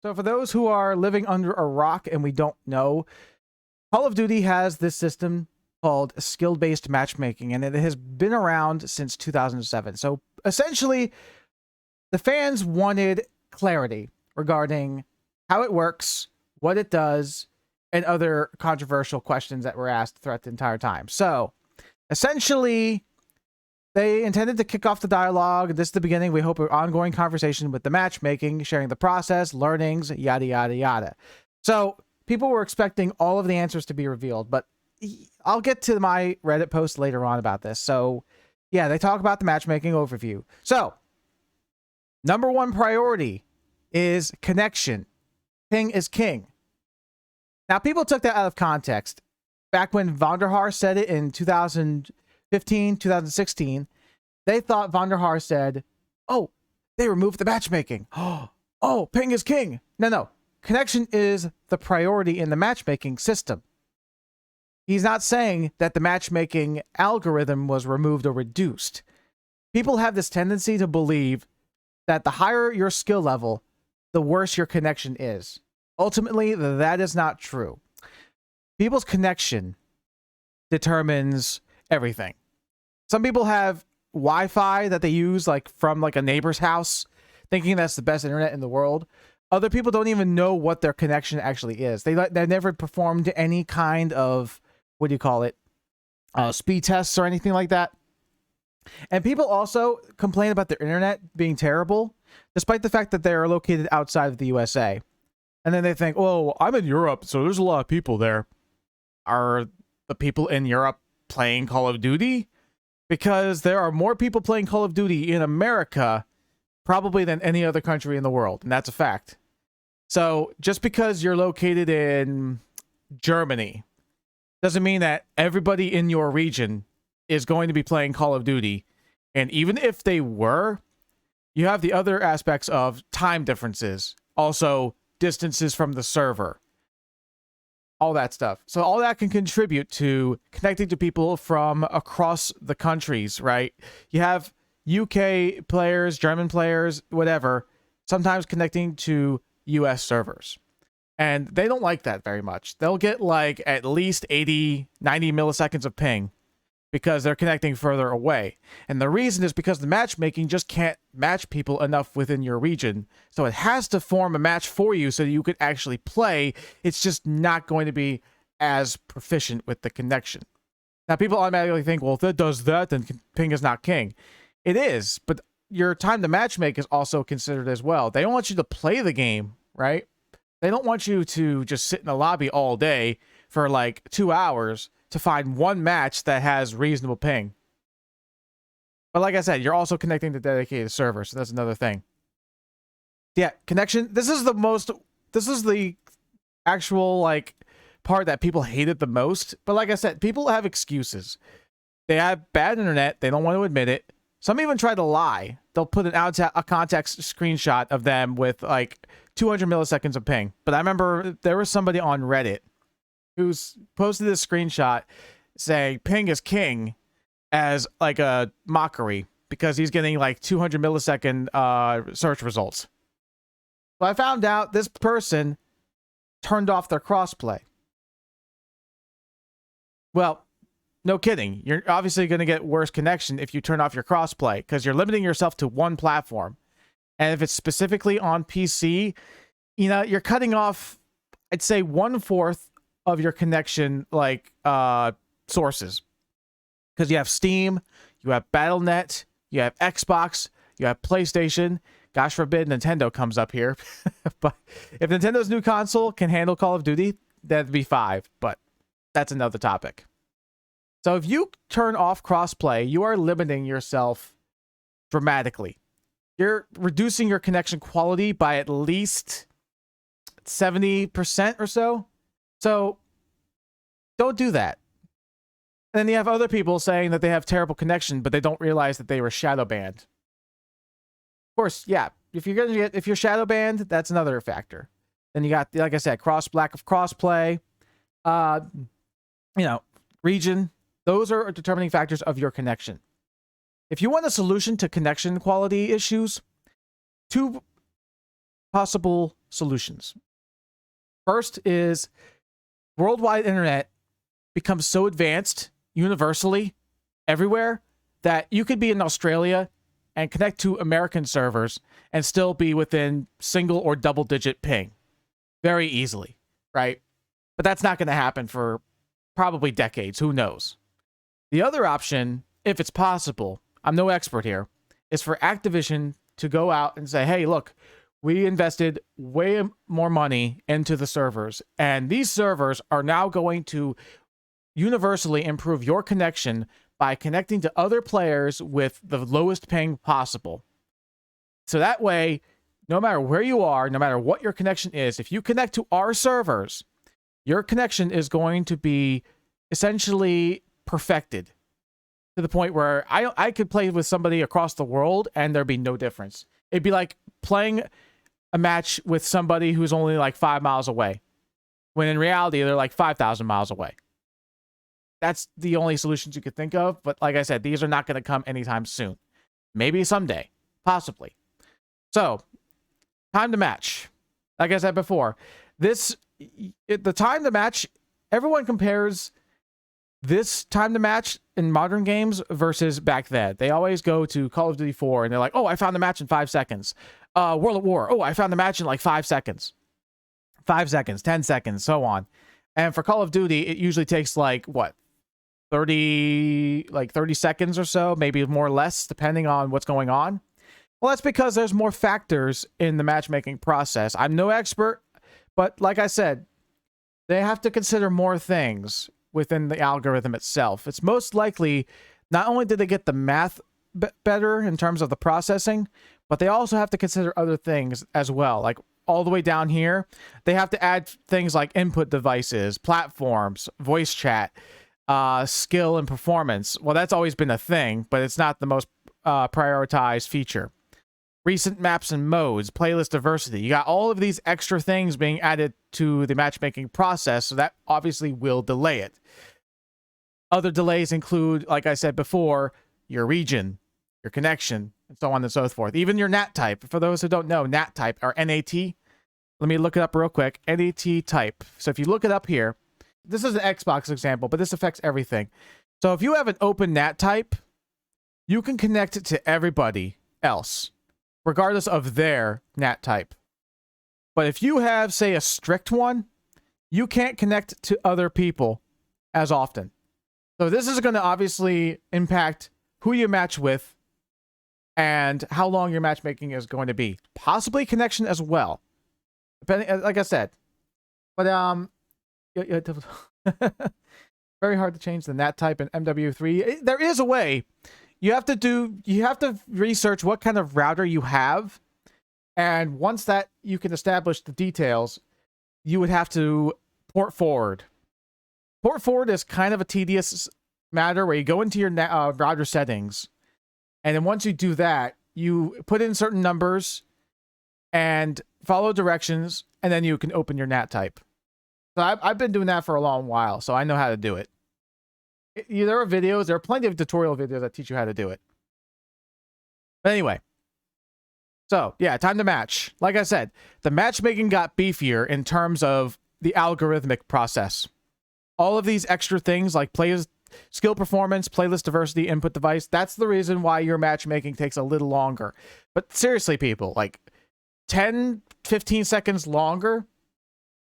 So for those who are living under a rock and we don't know, Call of Duty has this system called skill-based matchmaking, and it has been around since 2007. So essentially, the fans wanted clarity regarding how it works, what it does, and other controversial questions that were asked throughout the entire time. So essentially, they intended to kick off the dialogue. This is the beginning. We hope an ongoing conversation with the matchmaking, sharing the process, learnings, yada, yada, yada. So people were expecting all of the answers to be revealed, but I'll get to my Reddit post later on about this. So yeah, they talk about the matchmaking overview. So number one priority is connection. Ping is king. Now, people took that out of context. Back when Vonderhaar said it in 2015, 2016, they thought Vonderhaar said, oh, they removed the matchmaking. Oh, ping is king. No. Connection is the priority in the matchmaking system. He's not saying that the matchmaking algorithm was removed or reduced. People have this tendency to believe that the higher your skill level, the worse your connection is. Ultimately, that is not true. People's connection determines everything. Some people have Wi-Fi that they use from a neighbor's house, thinking that's the best internet in the world. Other people don't even know what their connection actually is. They never performed any kind of, speed tests or anything like that. And people also complain about their internet being terrible, despite the fact that they are located outside of the USA. And then they think, oh, I'm in Europe, so there's a lot of people there. Are the people in Europe playing Call of Duty? Because there are more people playing Call of Duty in America probably than any other country in the world, and that's a fact. So just because you're located in Germany doesn't mean that everybody in your region is going to be playing Call of Duty. And even if they were, you have the other aspects of time differences, also distances from the server, all that stuff. So all that can contribute to connecting to people from across the countries, right? You have UK players, German players, whatever, sometimes connecting to US servers. And they don't like that very much. They'll get at least 80, 90 milliseconds of ping because they're connecting further away. And the reason is because the matchmaking just can't match people enough within your region. So it has to form a match for you so that you could actually play. It's just not going to be as proficient with the connection. Now, people automatically think, well, if it does that, then ping is not king. It is, but your time to matchmake is also considered as well. They don't want you to play the game, right? They don't want you to just sit in the lobby all day for 2 hours to find one match that has reasonable ping. But like I said, you're also connecting to dedicated servers, so that's another thing. Yeah, connection. This is the actual part that people hated the most. But like I said, people have excuses. They have bad internet. They don't want to admit it. Some even try to lie. They'll put a context screenshot of them with 200 milliseconds of ping. But I remember there was somebody on Reddit who's posted this screenshot saying ping is king as a mockery because he's getting 200 millisecond search results. Well, I found out this person turned off their crossplay. Well, no kidding. You're obviously going to get worse connection if you turn off your crossplay because you're limiting yourself to one platform. And if it's specifically on PC, you're cutting off, I'd say 1/4 of your connection sources. Because you have Steam, you have Battle.net, you have Xbox, you have PlayStation. Gosh forbid Nintendo comes up here. But if Nintendo's new console can handle Call of Duty, that'd be 5. But that's another topic. So if you turn off crossplay, you are limiting yourself dramatically. You're reducing your connection quality by at least 70% or so. So don't do that. And then you have other people saying that they have terrible connection, but they don't realize that they were shadow banned. Of course, yeah. If you're shadow banned, that's another factor. Then you got, like I said, lack of crossplay, region. Those are determining factors of your connection. If you want a solution to connection quality issues, two possible solutions. First is worldwide internet becomes so advanced universally everywhere that you could be in Australia and connect to American servers and still be within single or double digit ping very easily, right? But that's not going to happen for probably decades. Who knows? The other option, if it's possible, I'm no expert here, is for Activision to go out and say, hey, look, we invested way more money into the servers, and these servers are now going to universally improve your connection by connecting to other players with the lowest ping possible. So that way, no matter where you are, no matter what your connection is, if you connect to our servers, your connection is going to be essentially perfected to the point where I could play with somebody across the world and there'd be no difference. It'd be like playing a match with somebody who's only like 5 miles away, when in reality, they're like 5,000 miles away. That's the only solutions you could think of. But like I said, these are not going to come anytime soon. Maybe someday, possibly. So, time to match. Like I said before, the time to match, everyone compares this time to match in modern games versus back then. They always go to Call of Duty 4 and they're like, oh, I found the match in 5 seconds. World at War. Oh, I found the match in like 5 seconds. 5 seconds, 10 seconds, so on. And for Call of Duty, it usually takes like, what, 30 seconds or so, maybe more or less, depending on what's going on. Well, that's because there's more factors in the matchmaking process. I'm no expert, but like I said, they have to consider more things within the algorithm itself. It's most likely not only did they get the math better in terms of the processing, but they also have to consider other things as well. Like all the way down here, they have to add things like input devices, platforms, voice chat, skill and performance. Well, that's always been a thing, but it's not the most prioritized feature. Recent maps and modes, playlist diversity. You got all of these extra things being added to the matchmaking process, so that obviously will delay it. Other delays include, like I said before, your region, your connection, and so on and so forth. Even your NAT type. For those who don't know, NAT type, or NAT. Let me look it up real quick. NAT type. So if you look it up here, this is an Xbox example, but this affects everything. So if you have an open NAT type, you can connect it to everybody else, regardless of their NAT type. But if you have, say, a strict one, you can't connect to other people as often. So this is going to obviously impact who you match with and how long your matchmaking is going to be. Possibly connection as well, depending, like I said. But very hard to change the NAT type in MW3. There is a way. You have to research what kind of router you have, and once that you can establish the details, you would have to port forward. Port forward is kind of a tedious matter where you go into your router settings, and then once you do that, you put in certain numbers and follow directions, and then you can open your NAT type. So I've been doing that for a long while, so I know how to do it. There are videos, there are plenty of tutorial videos that teach you how to do it. But anyway, so yeah, time to match. Like I said, the matchmaking got beefier in terms of the algorithmic process. All of these extra things like skill performance, playlist diversity, input device, that's the reason why your matchmaking takes a little longer. But seriously, people, like 10, 15 seconds longer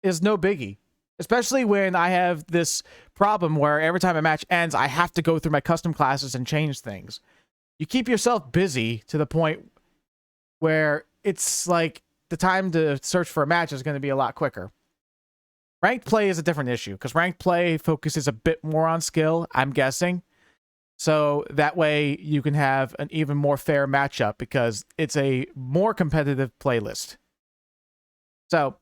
is no biggie. Especially when I have this problem where every time a match ends, I have to go through my custom classes and change things. You keep yourself busy to the point where it's like the time to search for a match is going to be a lot quicker. Ranked play is a different issue because ranked play focuses a bit more on skill, I'm guessing. So that way you can have an even more fair matchup because it's a more competitive playlist. So,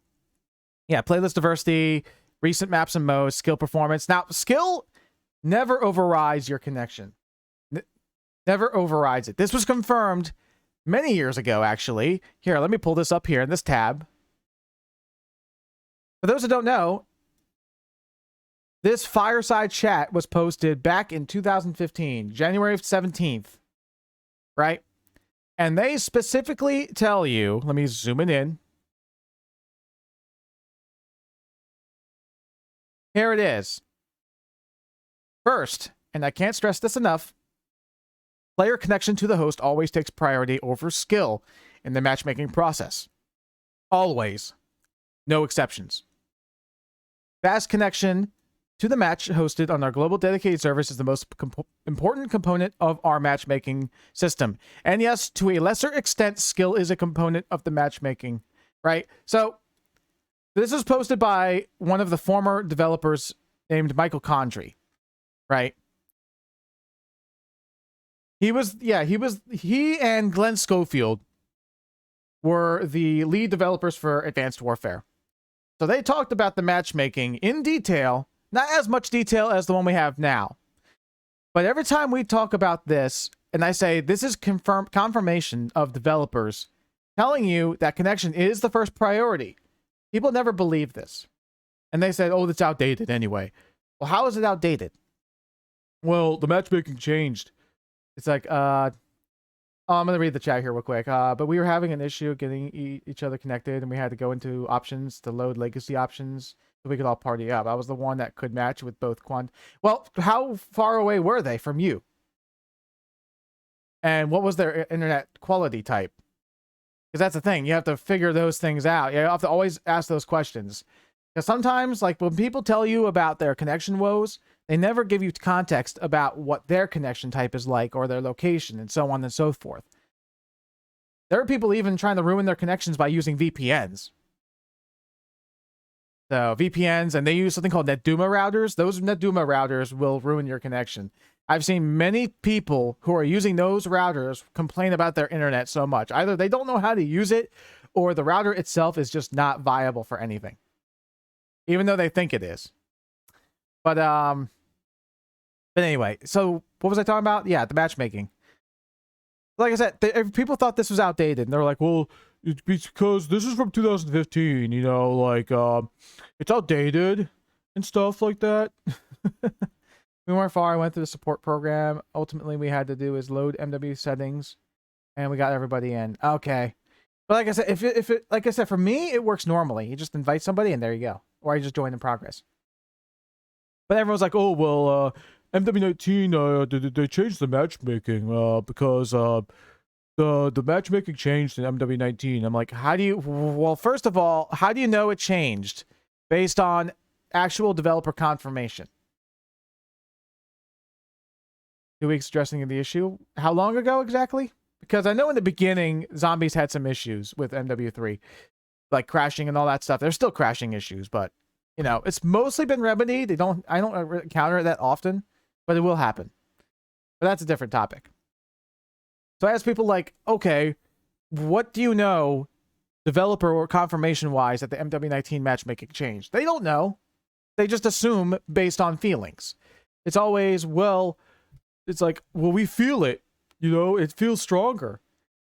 yeah, playlist diversity, recent maps and modes, skill performance. Now, skill never overrides your connection. Never overrides it. This was confirmed many years ago, actually. Here, let me pull this up here in this tab. For those who don't know, this fireside chat was posted back in 2015, January 17th, right? And they specifically tell you, let me zoom it in Here it is. First, and I can't stress this enough, player connection to the host always takes priority over skill in the matchmaking process. Always. No exceptions. Fast connection to the match hosted on our global dedicated service is the most important component of our matchmaking system. And yes, to a lesser extent, skill is a component of the matchmaking, right? So this is posted by one of the former developers named Michael Condrey, right? He and Glenn Schofield were the lead developers for Advanced Warfare. So they talked about the matchmaking in detail, not as much detail as the one we have now. But every time we talk about this, and I say this is confirmation of developers telling you that connection is the first priority, people never believe this. And they said, oh, it's outdated anyway. Well, how is it outdated? Well, the matchmaking changed. It's like, I'm going to read the chat here real quick. But we were having an issue getting each other connected, and we had to go into options to load legacy options so we could all party up. I was the one that could match with both Well, how far away were they from you? And what was their internet quality type? Because that's the thing. You have to figure those things out. You have to always ask those questions. Because sometimes, like when people tell you about their connection woes, they never give you context about what their connection type is like or their location and so on and so forth. There are people even trying to ruin their connections by using VPNs. So VPNs, and they use something called NetDuma routers. Those NetDuma routers will ruin your connection. I've seen many people who are using those routers complain about their internet so much. Either they don't know how to use it, or the router itself is just not viable for anything, even though they think it is. But anyway, so what was I talking about? Yeah, the matchmaking. Like I said, people thought this was outdated, and they're like, well, it's because this is from 2015, you know, like, it's outdated and stuff like that. We weren't far. I went through the support program. Ultimately, we had to do is load MW settings, and we got everybody in. Okay. But like I said, like I said, for me, it works normally. You just invite somebody, and there you go. Or you just join in progress. But everyone's like, oh, well, MW19, they changed the matchmaking because the matchmaking changed in MW19. I'm like, how do you... Well, first of all, how do you know it changed? Based on actual developer confirmation. 2 weeks addressing the issue. How long ago exactly? Because I know in the beginning, zombies had some issues with MW3. Like crashing and all that stuff. There's still crashing issues, but... You know, it's mostly been remedied. I don't encounter it that often, but it will happen. But that's a different topic. So I ask people like, okay, what do you know, developer or confirmation-wise, that the MW19 matchmaking changed? They don't know. They just assume based on feelings. It's always, well, it's like, well, we feel it. You know, it feels stronger.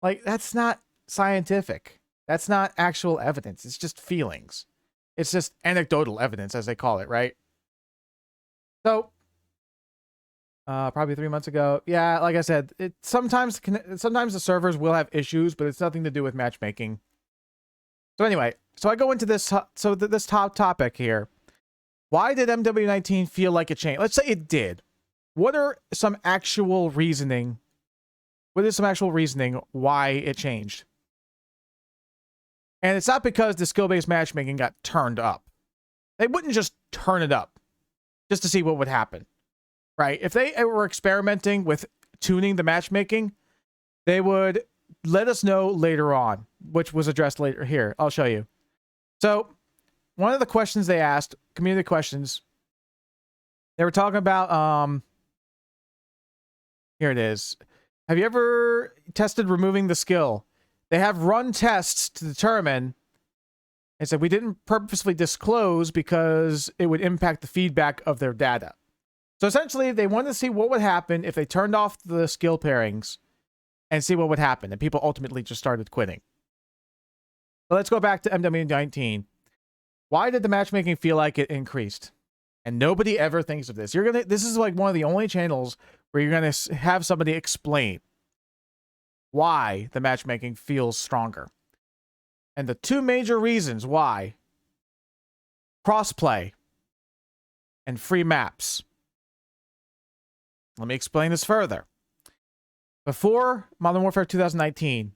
Like, that's not scientific. That's not actual evidence. It's just feelings. It's just anecdotal evidence, as they call it, right? So, probably 3 months ago. Yeah, like I said, sometimes the servers will have issues, but it's nothing to do with matchmaking. So anyway, so I go into this. So this top topic here. Why did MW19 feel like it changed? Let's say it did. What is some actual reasoning why it changed? And it's not because the skill-based matchmaking got turned up. They wouldn't just turn it up just to see what would happen, right? If they were experimenting with tuning the matchmaking, they would let us know later on, which was addressed later here. I'll show you. So one of the questions they asked, community questions, they were talking about, here it is. Have you ever tested removing the skill? They have run tests to determine, and said we didn't purposefully disclose because it would impact the feedback of their data. So essentially, they wanted to see what would happen if they turned off the skill pairings and see what would happen. And people ultimately just started quitting. So let's go back to MW19. Why did the matchmaking feel like it increased? And nobody ever thinks of this. This is like one of the only channels where you're gonna have somebody explain why the matchmaking feels stronger. And the 2 major reasons why: crossplay. and free maps. Let me explain this further. Before Modern Warfare 2019,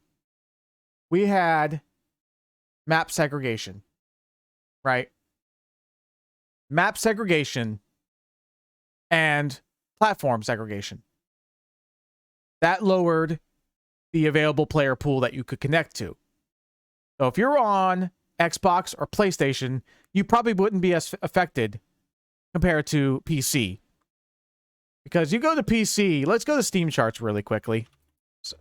we had map segregation, right? Map segregation and platform segregation. That lowered the available player pool that you could connect to. So if you're on Xbox or PlayStation, you probably wouldn't be as affected compared to PC. Because you go to PC, let's go to Steam charts really quickly.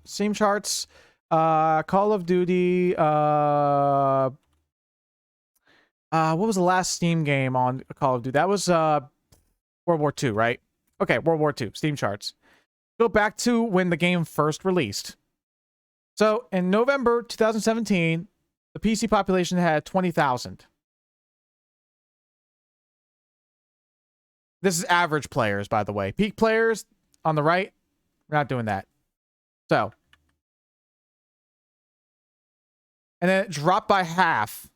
Steam charts, Call of Duty, what was the last Steam game on Call of Duty? That was World War II, right? Okay, World War II, Steam charts. Go back to when the game first released. So in November 2017, the PC population had 20,000. This is average players, by the way. Peak players on the right, we're not doing that. So, and then it dropped by half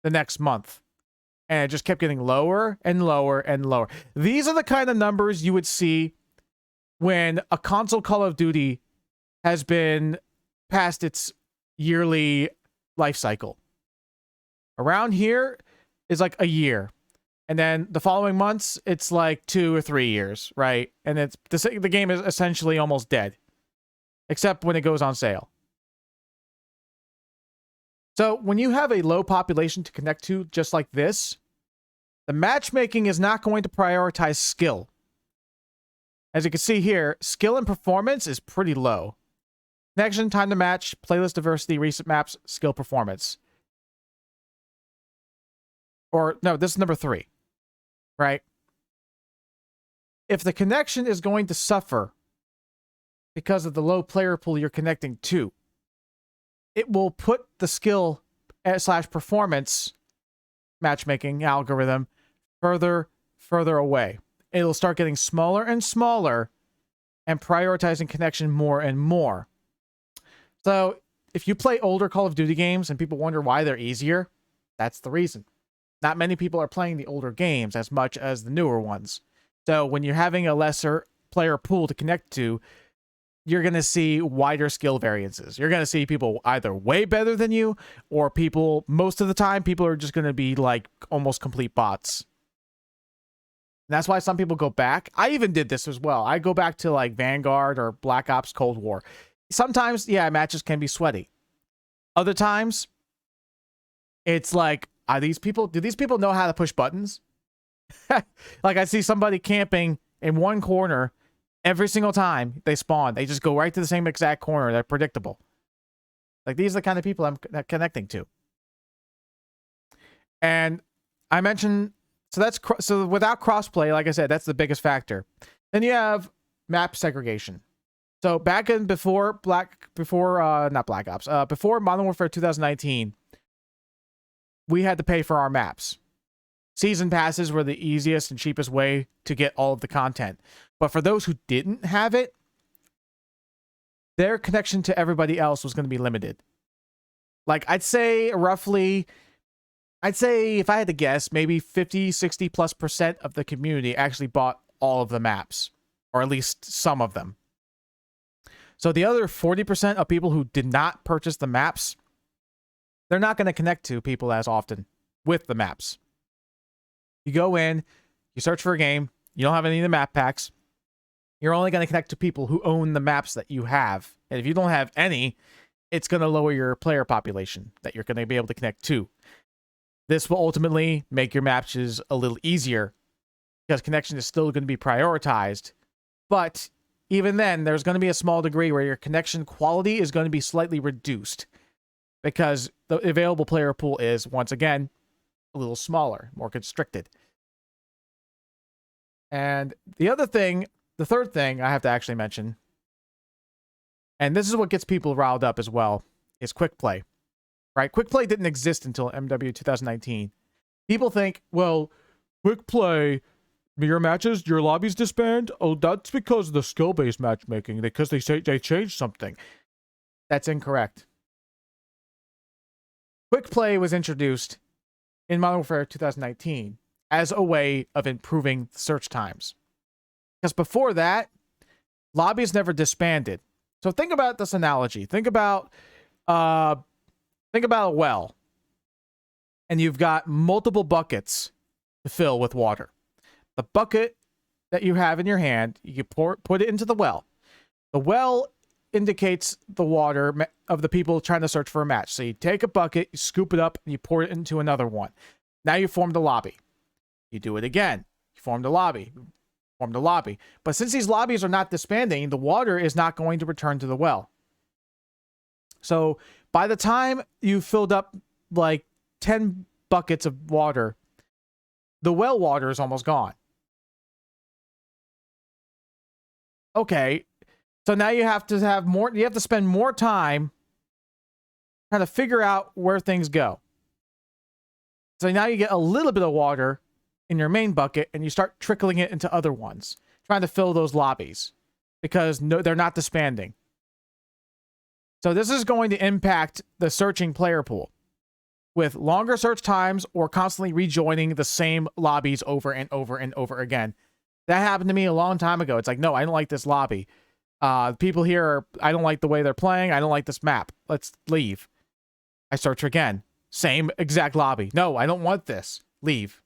the next month. And it just kept getting lower and lower and lower. These are the kind of numbers you would see when a console Call of Duty has been past its yearly life cycle. Around here is like a year. And then the following months, it's like 2 or 3 years, right? And it's the game is essentially almost dead. Except when it goes on sale. So when you have a low population to connect to just like this, the matchmaking is not going to prioritize skill. As you can see here, skill and performance is pretty low. Connection, time to match, playlist diversity, recent maps, skill, performance. Or, no, this is number 3. Right? If the connection is going to suffer because of the low player pool you're connecting to, it will put the skill / performance matchmaking algorithm further away. It'll start getting smaller and smaller and prioritizing connection more and more. So if you play older Call of Duty games and people wonder why they're easier, that's the reason. Not many people are playing the older games as much as the newer ones. So when you're having a lesser player pool to connect to, you're going to see wider skill variances. You're going to see people either way better than you, or people, most of the time, people are just going to be like almost complete bots. And that's why some people go back. I even did this as well. I go back to like Vanguard or Black Ops Cold War. Sometimes, yeah, matches can be sweaty. Other times, it's like, do these people know how to push buttons? Like I see somebody camping in one corner every single time they spawn. They just go right to the same exact corner. They're predictable. Like these are the kind of people I'm connecting to. And I mentioned, so without crossplay, like I said, that's the biggest factor. Then you have map segregation. So back in before Modern Warfare 2019, we had to pay for our maps. Season passes were the easiest and cheapest way to get all of the content. But for those who didn't have it, their connection to everybody else was going to be limited. Like, I'd say if I had to guess, maybe 50, 60+% of the community actually bought all of the maps, or at least some of them. So the other 40% of people who did not purchase the maps, they're not going to connect to people as often with the maps. You go in, you search for a game, you don't have any of the map packs, you're only going to connect to people who own the maps that you have. And if you don't have any, it's going to lower your player population that you're going to be able to connect to. This will ultimately make your matches a little easier because connection is still going to be prioritized. But even then, there's going to be a small degree where your connection quality is going to be slightly reduced because the available player pool is, once again, a little smaller, more constricted. And the third thing I have to actually mention, and this is what gets people riled up as well, is quick play. Right? Quick play didn't exist until MW 2019. People think, well, quick play, your matches, your lobbies disband? Oh, that's because of the skill-based matchmaking, because they say they changed something. That's incorrect. Quick play was introduced in Modern Warfare 2019 as a way of improving search times. Because before that, lobbies never disbanded. So think about this analogy. Think about a well, and you've got multiple buckets to fill with water. The bucket that you have in your hand, you put it into the well. The well indicates the water of the people trying to search for a match. So you take a bucket, you scoop it up, and you pour it into another one. Now you formed a lobby. You do it again. You formed a lobby. Formed a lobby. But since these lobbies are not disbanding, the water is not going to return to the well. So by the time you filled up like 10 buckets of water, the well water is almost gone. Okay, so now you have to have more, you have to spend more time trying to figure out where things go. So now you get a little bit of water in your main bucket and you start trickling it into other ones, trying to fill those lobbies because they're not disbanding. So this is going to impact the searching player pool with longer search times or constantly rejoining the same lobbies over and over and over again. That happened to me a long time ago. It's like, no, I don't like this lobby. People here I don't like the way they're playing. I don't like this map. Let's leave. I search again. Same exact lobby. No, I don't want this. Leave.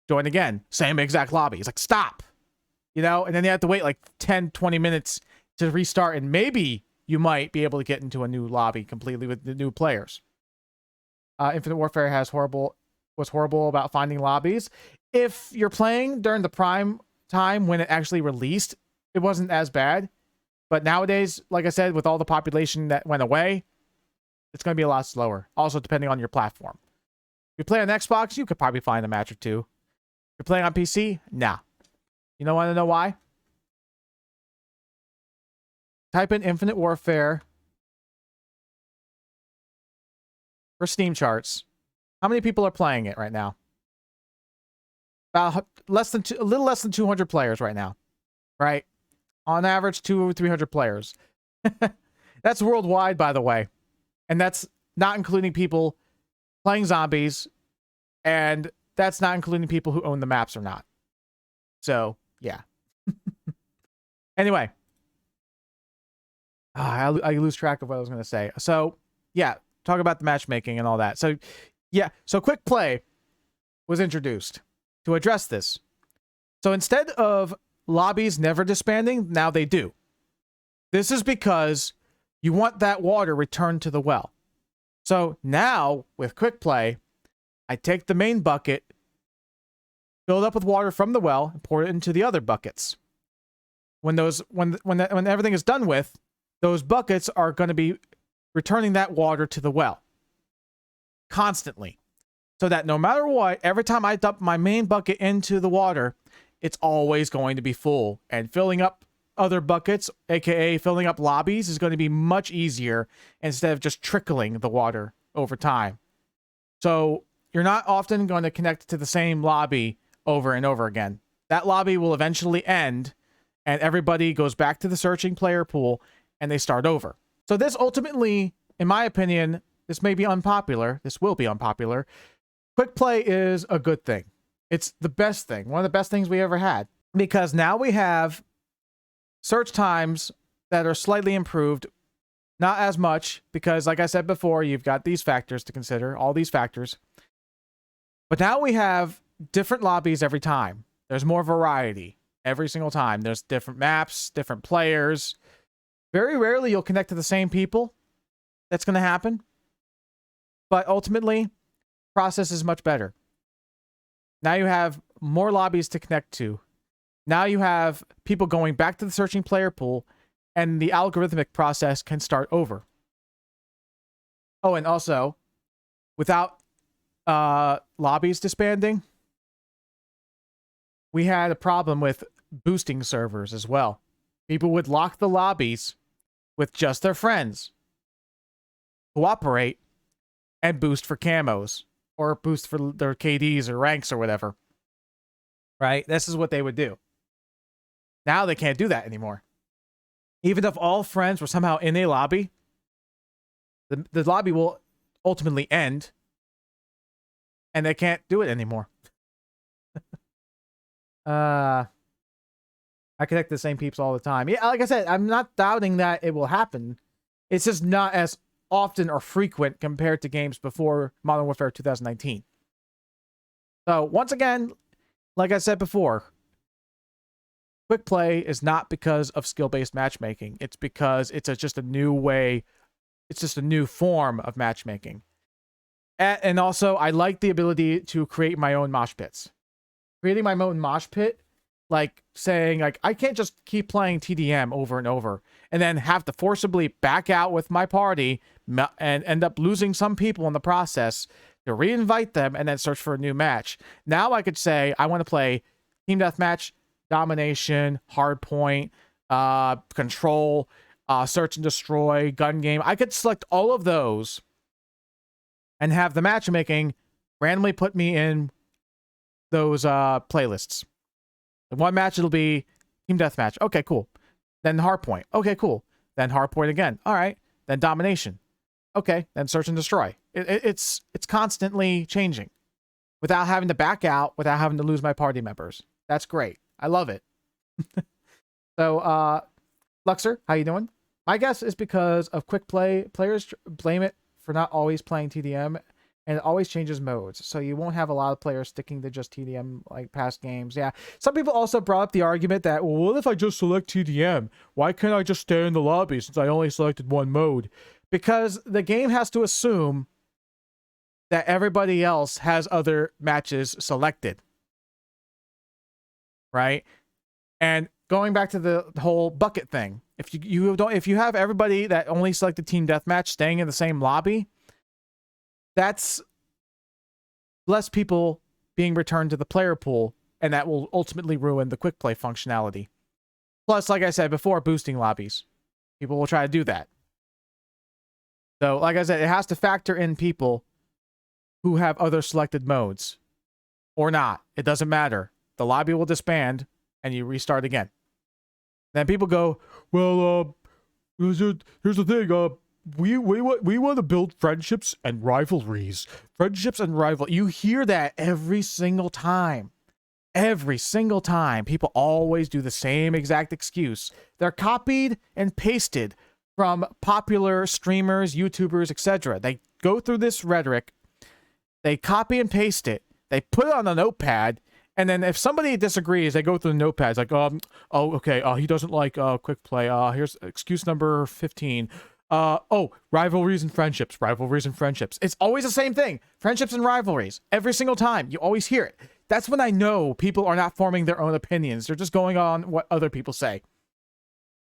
Join again. Same exact lobby. It's like, stop. You know, and then you have to wait like 10, 20 minutes to restart, and maybe you might be able to get into a new lobby completely with the new players. Infinite Warfare was horrible about finding lobbies. If you're playing during the prime time when it actually released, it wasn't as bad. But nowadays, like I said, with all the population that went away, it's going to be a lot slower. Also, depending on your platform. If you play on Xbox, you could probably find a match or two. If you're playing on PC, nah. You don't want to know why? Type in Infinite Warfare for Steam charts. How many people are playing it right now? About a little less than 200 players right now, right? On average, 200 or 300 players. That's worldwide, by the way. And that's not including people playing zombies, and that's not including people who own the maps or not. So, yeah. Anyway. I lose track of what I was going to say. So, yeah, talk about the matchmaking and all that. So, yeah, so Quick Play was introduced to address this. So instead of lobbies never disbanding, now they do. This is because you want that water returned to the well. So now with Quick Play, I take the main bucket, fill it up with water from the well, and pour it into the other buckets. When everything is done with, those buckets are going to be returning that water to the well constantly. So that no matter what, every time I dump my main bucket into the water, it's always going to be full. And filling up other buckets, aka filling up lobbies, is going to be much easier instead of just trickling the water over time. So you're not often going to connect to the same lobby over and over again. That lobby will eventually end, and everybody goes back to the searching player pool, and they start over. So this ultimately, in my opinion, this may be unpopular. This will be unpopular. Quick Play is a good thing. It's the best thing. One of the best things we ever had. Because now we have search times that are slightly improved. Not as much, because like I said before, you've got these factors to consider. All these factors. But now we have different lobbies every time. There's more variety every single time. There's different maps, different players. Very rarely you'll connect to the same people. That's going to happen. But ultimately, process is much better. Now you have more lobbies to connect to. Now you have people going back to the searching player pool, and the algorithmic process can start over. Oh, and also, without lobbies disbanding, we had a problem with boosting servers as well. People would lock the lobbies with just their friends, cooperate, and boost for camos, or boost for their KDs or ranks or whatever. Right? This is what they would do. Now they can't do that anymore. Even if all friends were somehow in a lobby, the lobby will ultimately end, and they can't do it anymore. I connect to the same peeps all the time. Yeah, like I said, I'm not doubting that it will happen. It's just not as often or frequent compared to games before Modern Warfare 2019. So once again, like I said before, quick play is not because of skill-based matchmaking. It's because it's just a new way. It's just a new form of matchmaking. And also, I like the ability to create my own mosh pits. Creating my own mosh pit, like saying, like, I can't just keep playing TDM over and over and then have to forcibly back out with my party and end up losing some people in the process to reinvite them and then search for a new match. Now I could say, I want to play team deathmatch, domination, hardpoint, control, search and destroy, gun game. I could select all of those and have the matchmaking randomly put me in those playlists. In one match, it'll be team deathmatch. Okay, cool. Then hardpoint. Okay, cool. Then hardpoint again. All right. Then domination. Okay. Then search and destroy. It's constantly changing without having to back out, without having to lose my party members. That's great. I love it. So, Luxor, how you doing? My guess is because of quick play. Players blame it for not always playing TDM, and it always changes modes. So you won't have a lot of players sticking to just TDM like past games. Yeah. Some people also brought up the argument that, well, what if I just select TDM? Why can't I just stay in the lobby since I only selected one mode? Because the game has to assume that everybody else has other matches selected. Right? And going back to the whole bucket thing, if you have everybody that only selected team deathmatch staying in the same lobby, that's less people being returned to the player pool, and that will ultimately ruin the quick play functionality. Plus, like I said before, boosting lobbies. People will try to do that. So, like I said, it has to factor in people who have other selected modes. Or not. It doesn't matter. The lobby will disband, and you restart again. Then people go, well, here's the thing, we want to build friendships and rivalries. Friendships and rival. You hear that every single time. Every single time. People always do the same exact excuse. They're copied and pasted from popular streamers, YouTubers, etc. They go through this rhetoric. They copy and paste it. They put it on a notepad. And then if somebody disagrees, they go through the notepads like, okay, he doesn't like quick play. Here's excuse number 15. Rivalries and friendships. It's always the same thing. Friendships and rivalries. Every single time. You always hear it. That's when I know people are not forming their own opinions. They're just going on what other people say.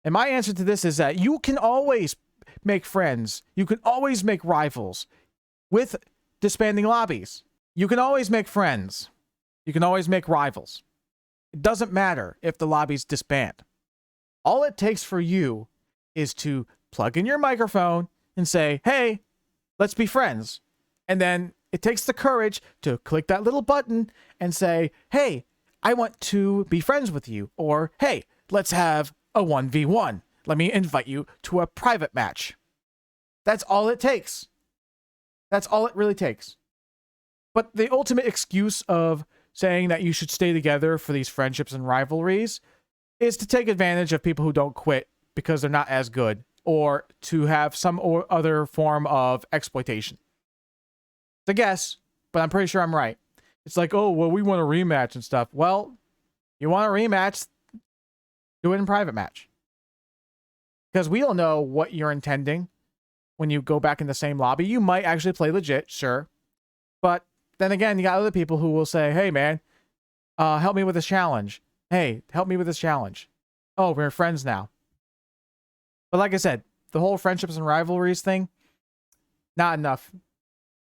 And my answer to this is that you can always make friends. You can always make rivals with disbanding lobbies. You can always make friends. You can always make rivals. It doesn't matter if the lobbies disband. All it takes for you is to plug in your microphone and say, hey, let's be friends. And then it takes the courage to click that little button and say, hey, I want to be friends with you. Or, hey, let's have a 1v1. Let me invite you to a private match. That's all it takes. That's all it really takes. But the ultimate excuse of saying that you should stay together for these friendships and rivalries is to take advantage of people who don't quit because they're not as good, or to have some or other form of exploitation. It's a guess, but I'm pretty sure I'm right. It's like, oh, well, we want a rematch and stuff. Well, you want a rematch, do it in private match. Because we don't know what you're intending when you go back in the same lobby. You might actually play legit, sure. But then again, you got other people who will say, hey, man, help me with this challenge. Hey, help me with this challenge. Oh, we're friends now. But like I said, the whole friendships and rivalries thing, not enough.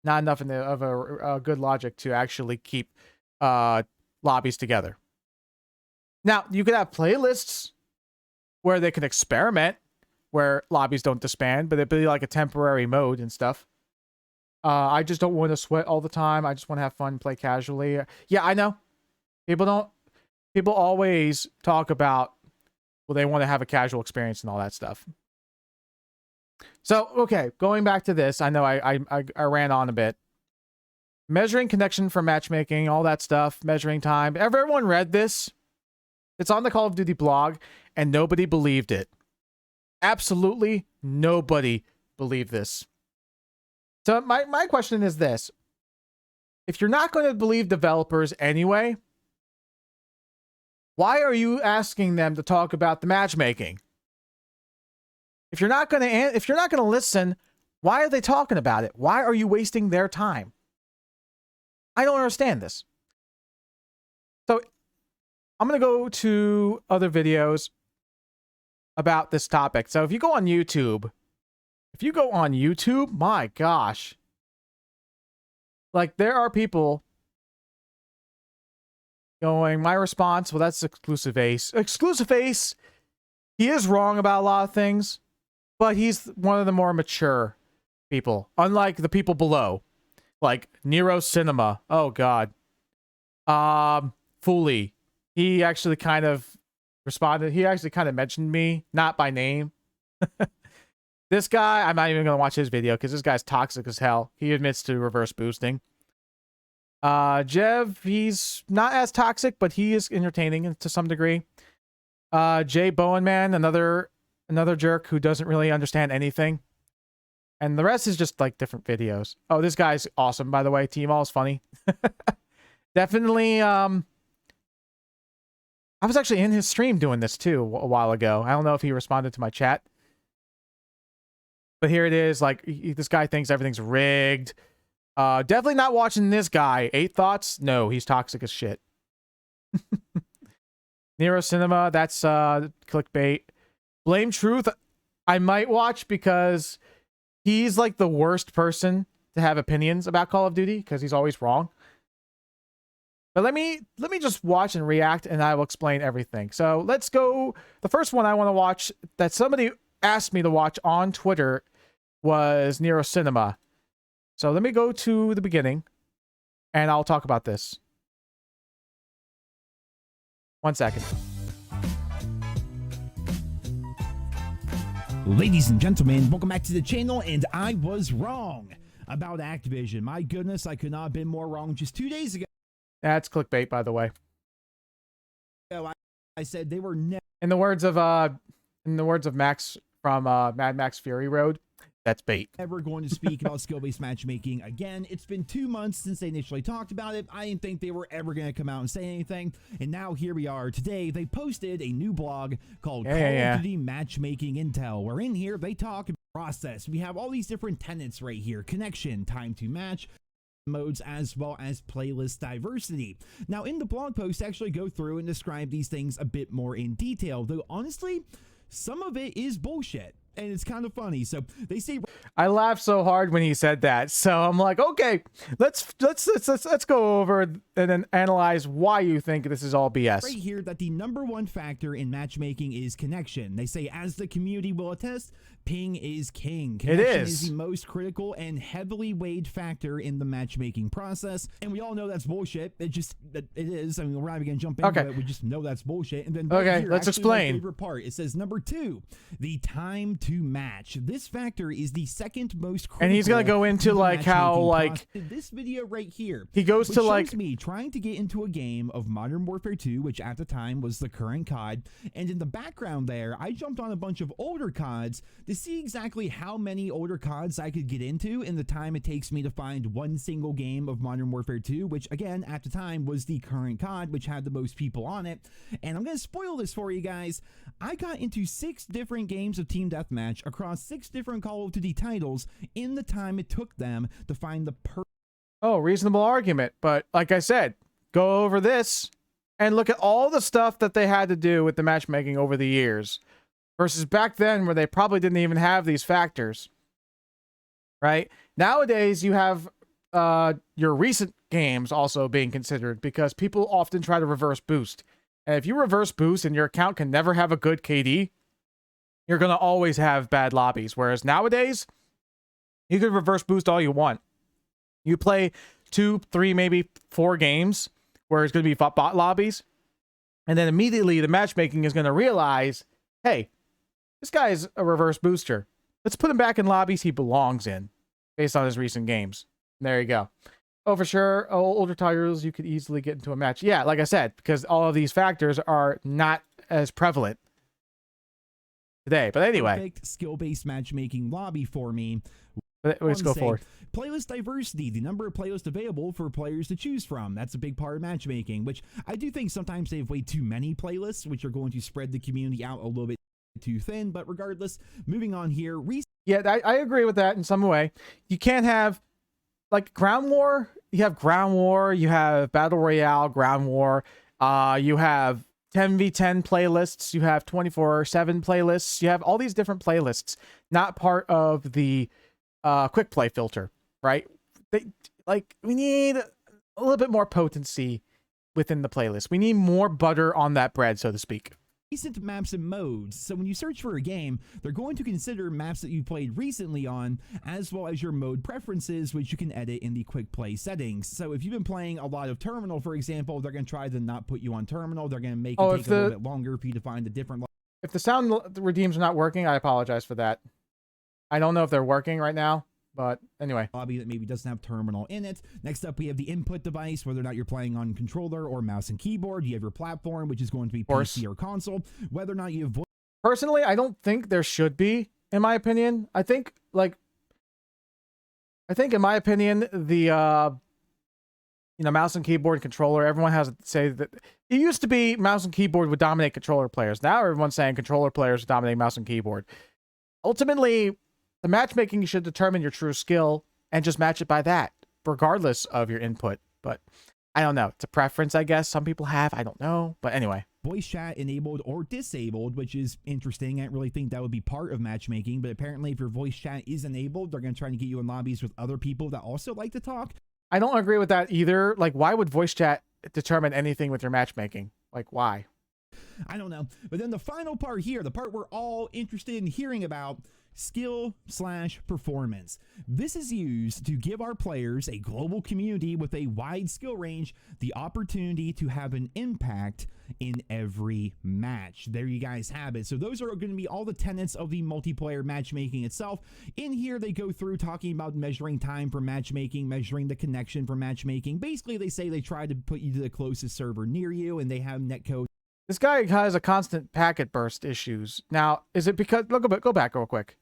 Not enough of a good logic to actually keep lobbies together. Now, you could have playlists where they can experiment, where lobbies don't disband, but it'd be like a temporary mode and stuff. I just don't want to sweat all the time. I just want to have fun, play casually. Yeah, I know. People always talk about, well, they want to have a casual experience and all that stuff. So, okay, going back to this, I know I ran on a bit. Measuring connection for matchmaking, all that stuff, measuring time. Everyone read this? It's on the Call of Duty blog, and nobody believed it. Absolutely nobody believed this. So my question is this. If you're not going to believe developers anyway, why are you asking them to talk about the matchmaking? If you're not going to listen, why are they talking about it? Why are you wasting their time? I don't understand this. So I'm going to go to other videos about this topic. So if you go on YouTube, my gosh, like there are people going, my response, well, that's Exclusive Ace. Exclusive Ace, he is wrong about a lot of things, but he's one of the more mature people, unlike the people below, like Nero Cinema. Oh God. Fully. He actually kind of responded. He actually kind of mentioned me, not by name. This guy, I'm not even going to watch his video because this guy's toxic as hell. He admits to reverse boosting. Jev, he's not as toxic, but he is entertaining to some degree. Jay Bowenman, another jerk who doesn't really understand anything. And the rest is just like different videos. Oh, this guy's awesome, by the way. Team All is funny. Definitely, I was actually in his stream doing this too a while ago. I don't know if he responded to my chat. But here it is. Like, this guy thinks everything's rigged. Definitely not watching this guy. 8 Thoughts? No, he's toxic as shit. Nero Cinema, that's clickbait. Blame Truth, I might watch because he's like the worst person to have opinions about Call of Duty because he's always wrong. But let me just watch and react, and I will explain everything. So let's go. The first one I want to watch that somebody asked me to watch on Twitter was Nero Cinema. So let me go to the beginning, and I'll talk about this. 1 second. Ladies and gentlemen, welcome back to the channel, and I was wrong about Activision. My goodness, I could not have been more wrong. Just 2 days ago, That's clickbait, by the way. I said they were never. In the words of Max from Mad Max Fury Road, that's bait. Ever going to speak about skill-based matchmaking again. It's been 2 months since they initially talked about it. I didn't think they were ever going to come out and say anything, and now here we are. Today, they posted a new blog called Call of Duty Matchmaking Intel, where in here they talk about the process. We have all these different tenets right here: connection, time to match, modes, as well as playlist diversity. Now, in the blog post, I actually go through and describe these things a bit more in detail, though honestly, some of it is bullshit. And it's kind of funny. So they say, I laughed so hard when he said that. So I'm like, okay, let's go over and then analyze why you think this is all BS. Right here, that the #1 factor in matchmaking is connection. They say, as the community will attest, ping is king. Connection is the most critical and heavily weighed factor in the matchmaking process. And we all know that's bullshit. It is. I mean, we're not even going to jump into it. We just know that's bullshit. And then right here, let's explain. My favorite part, it says #2, the time to match. This factor is the second most critical. And he's going to go into like how like this video right here. He goes to like me trying to get into a game of Modern Warfare 2, which at the time was the current COD. And in the background there, I jumped on a bunch of older CODs to see exactly how many older CODs I could get into in the time it takes me to find one single game of Modern Warfare 2, which again, at the time was the current COD, which had the most people on it. And I'm going to spoil this for you guys. I got into 6 different games of Team Deathmatch across 6 different Call of Duty titles in the time it took them to find the reasonable argument. But like I said, go over this and look at all the stuff that they had to do with the matchmaking over the years versus back then where they probably didn't even have these factors. Right? Nowadays, you have your recent games also being considered because people often try to reverse boost. And if you reverse boost and your account can never have a good KD, you're going to always have bad lobbies. Whereas nowadays, you can reverse boost all you want. You play 2, 3, maybe 4 games where it's going to be bot lobbies. And then immediately the matchmaking is going to realize, hey, this guy is a reverse booster. Let's put him back in lobbies he belongs in based on his recent games. There you go. Oh, for sure. Oh, older titles, you could easily get into a match. Yeah, like I said, because all of these factors are not as prevalent today. But anyway, perfect skill-based matchmaking lobby for me. let's go forward. Playlist diversity, the number of playlists available for players to choose from. That's a big part of matchmaking, which I do think sometimes they have way too many playlists, which are going to spread the community out a little bit too thin. But regardless, moving on here. Yeah, I agree with that in some way. You can't have, like, Ground War. You have Ground War. You have Battle Royale, Ground War. You have 10v10 playlists. You have 24/7 playlists. You have all these different playlists, not part of the quick play filter, right? We need a little bit more potency within the playlist. We need more butter on that bread, so to speak. Recent maps and modes. So when you search for a game, they're going to consider maps that you played recently on, as well as your mode preferences, which you can edit in the quick play settings. So if you've been playing a lot of Terminal, for example, they're going to try to not put you on Terminal. They're going to make it take a little bit longer for you to find a different. If the sound redeems are not working, I apologize for that. I don't know if they're working right now. But anyway, lobby that maybe doesn't have Terminal in it. Next up, we have the input device, whether or not you're playing on controller or mouse and keyboard. You have your platform, which is going to be PC or console. Whether or not you have voice. Personally, I don't think there should be, in my opinion. I think in my opinion, the mouse and keyboard controller, everyone has to say that it used to be mouse and keyboard would dominate controller players. Now everyone's saying controller players dominate mouse and keyboard. Ultimately, the matchmaking should determine your true skill and just match it by that, regardless of your input. But I don't know. It's a preference, I guess. Some people have. I don't know. But anyway. Voice chat enabled or disabled, which is interesting. I don't really think that would be part of matchmaking. But apparently, if your voice chat is enabled, they're going to try to get you in lobbies with other people that also like to talk. I don't agree with that either. Like, why would voice chat determine anything with your matchmaking? Like, why? I don't know. But then the final part here, the part we're all interested in hearing about, skill/performance. This is used to give our players, a global community with a wide skill range, the opportunity to have an impact in every match. There you guys have it. So those are going to be all the tenets of the multiplayer matchmaking itself. In here, they go through talking about measuring time for matchmaking, measuring the connection for matchmaking. Basically, they say they try to put you to the closest server near you, and they have netcode. This guy has a constant packet burst issues. Now, is it because... Go back real quick.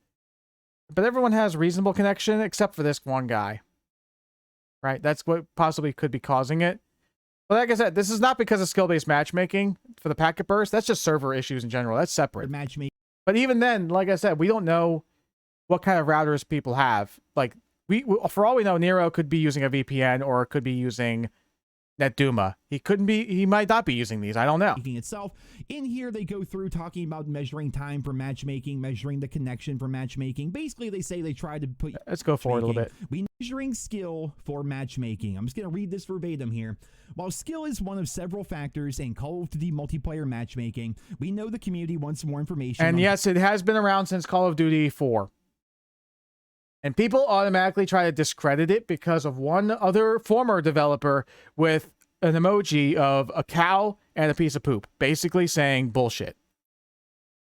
But everyone has reasonable connection except for this one guy. Right? That's what possibly could be causing it. But like I said, this is not because of skill-based matchmaking for the packet burst. That's just server issues in general. That's separate. Matchmaking. But even then, like I said, we don't know what kind of routers people have. Like, for all we know, Nero could be using a VPN or could be using NetDuma. He might not be using these. I don't know. Itself. In here, they go through talking about measuring time for matchmaking, measuring the connection for matchmaking. Basically, they say they try to put... Let's go forward a little bit. Measuring skill for matchmaking. I'm just going to read this verbatim here. While skill is one of several factors in Call of Duty multiplayer matchmaking, we know the community wants more information. And yes, it has been around since Call of Duty 4. And people automatically try to discredit it because of one other former developer with an emoji of a cow and a piece of poop, basically saying bullshit.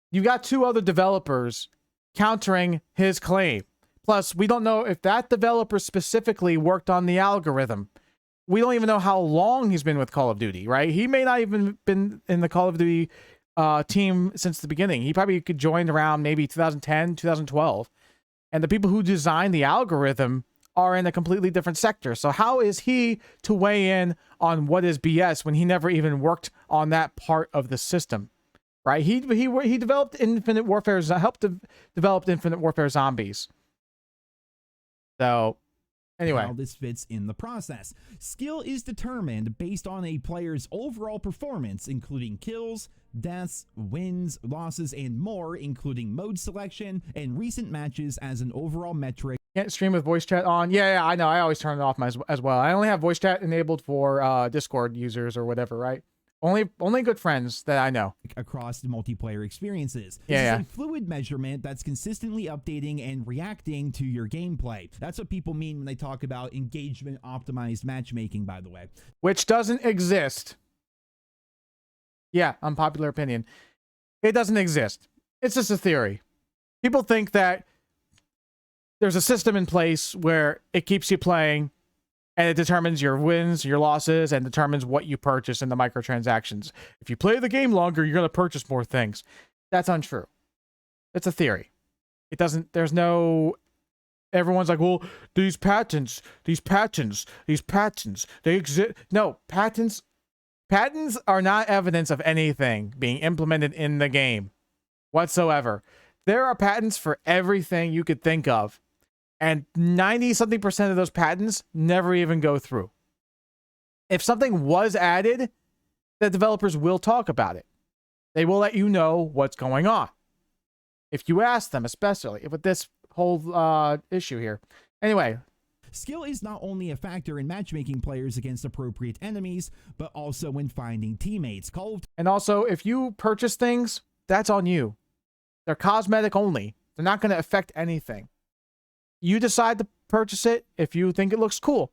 You got two other developers countering his claim. Plus, we don't know if that developer specifically worked on the algorithm. We don't even know how long he's been with Call of Duty, right? He may not even been in the Call of Duty team since the beginning. He probably could join around maybe 2010, 2012. And the people who designed the algorithm are in a completely different sector. So how is he to weigh in on what is BS when he never even worked on that part of the system, right? He developed Infinite Warfare, helped develop Infinite Warfare Zombies. So anyway, how this fits in the process. Skill is determined based on a player's overall performance, including kills, deaths, wins, losses, and more, including mode selection and recent matches as an overall metric. Can't stream with voice chat on. Yeah, I know. I always turn it off as well. I only have voice chat enabled for Discord users or whatever, right? Only good friends that I know. Across the multiplayer experiences. Yeah, this is a fluid measurement that's consistently updating and reacting to your gameplay. That's what people mean when they talk about engagement optimized matchmaking, by the way. Which doesn't exist. Yeah, unpopular opinion. It doesn't exist. It's just a theory. People think that there's a system in place where it keeps you playing And it determines your wins, your losses, and determines what you purchase in the microtransactions. If you play the game longer, you're going to purchase more things. That's untrue. It's a theory. It doesn't, there's no, everyone's like, well, these patents, they exist. No, patents are not evidence of anything being implemented in the game whatsoever. There are patents for everything you could think of. And 90-something% of those patents never even go through. If something was added, the developers will talk about it. They will let you know what's going on. If you ask them, especially with this whole issue here. Anyway. Skill is not only a factor in matchmaking players against appropriate enemies, but also when finding teammates. And also, if you purchase things, that's on you. They're cosmetic only. They're not going to affect anything. You decide to purchase it if you think it looks cool.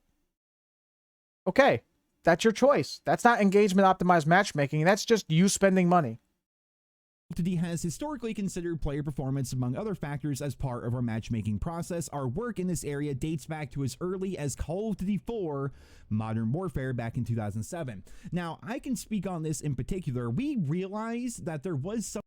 Okay, that's your choice. That's not engagement optimized matchmaking. That's just you spending money. Call of Duty has historically considered player performance among other factors as part of our matchmaking process. Our work in this area dates back to as early as Call of Duty 4 Modern Warfare back in 2007. Now, I can speak on this in particular. We realized that there was some...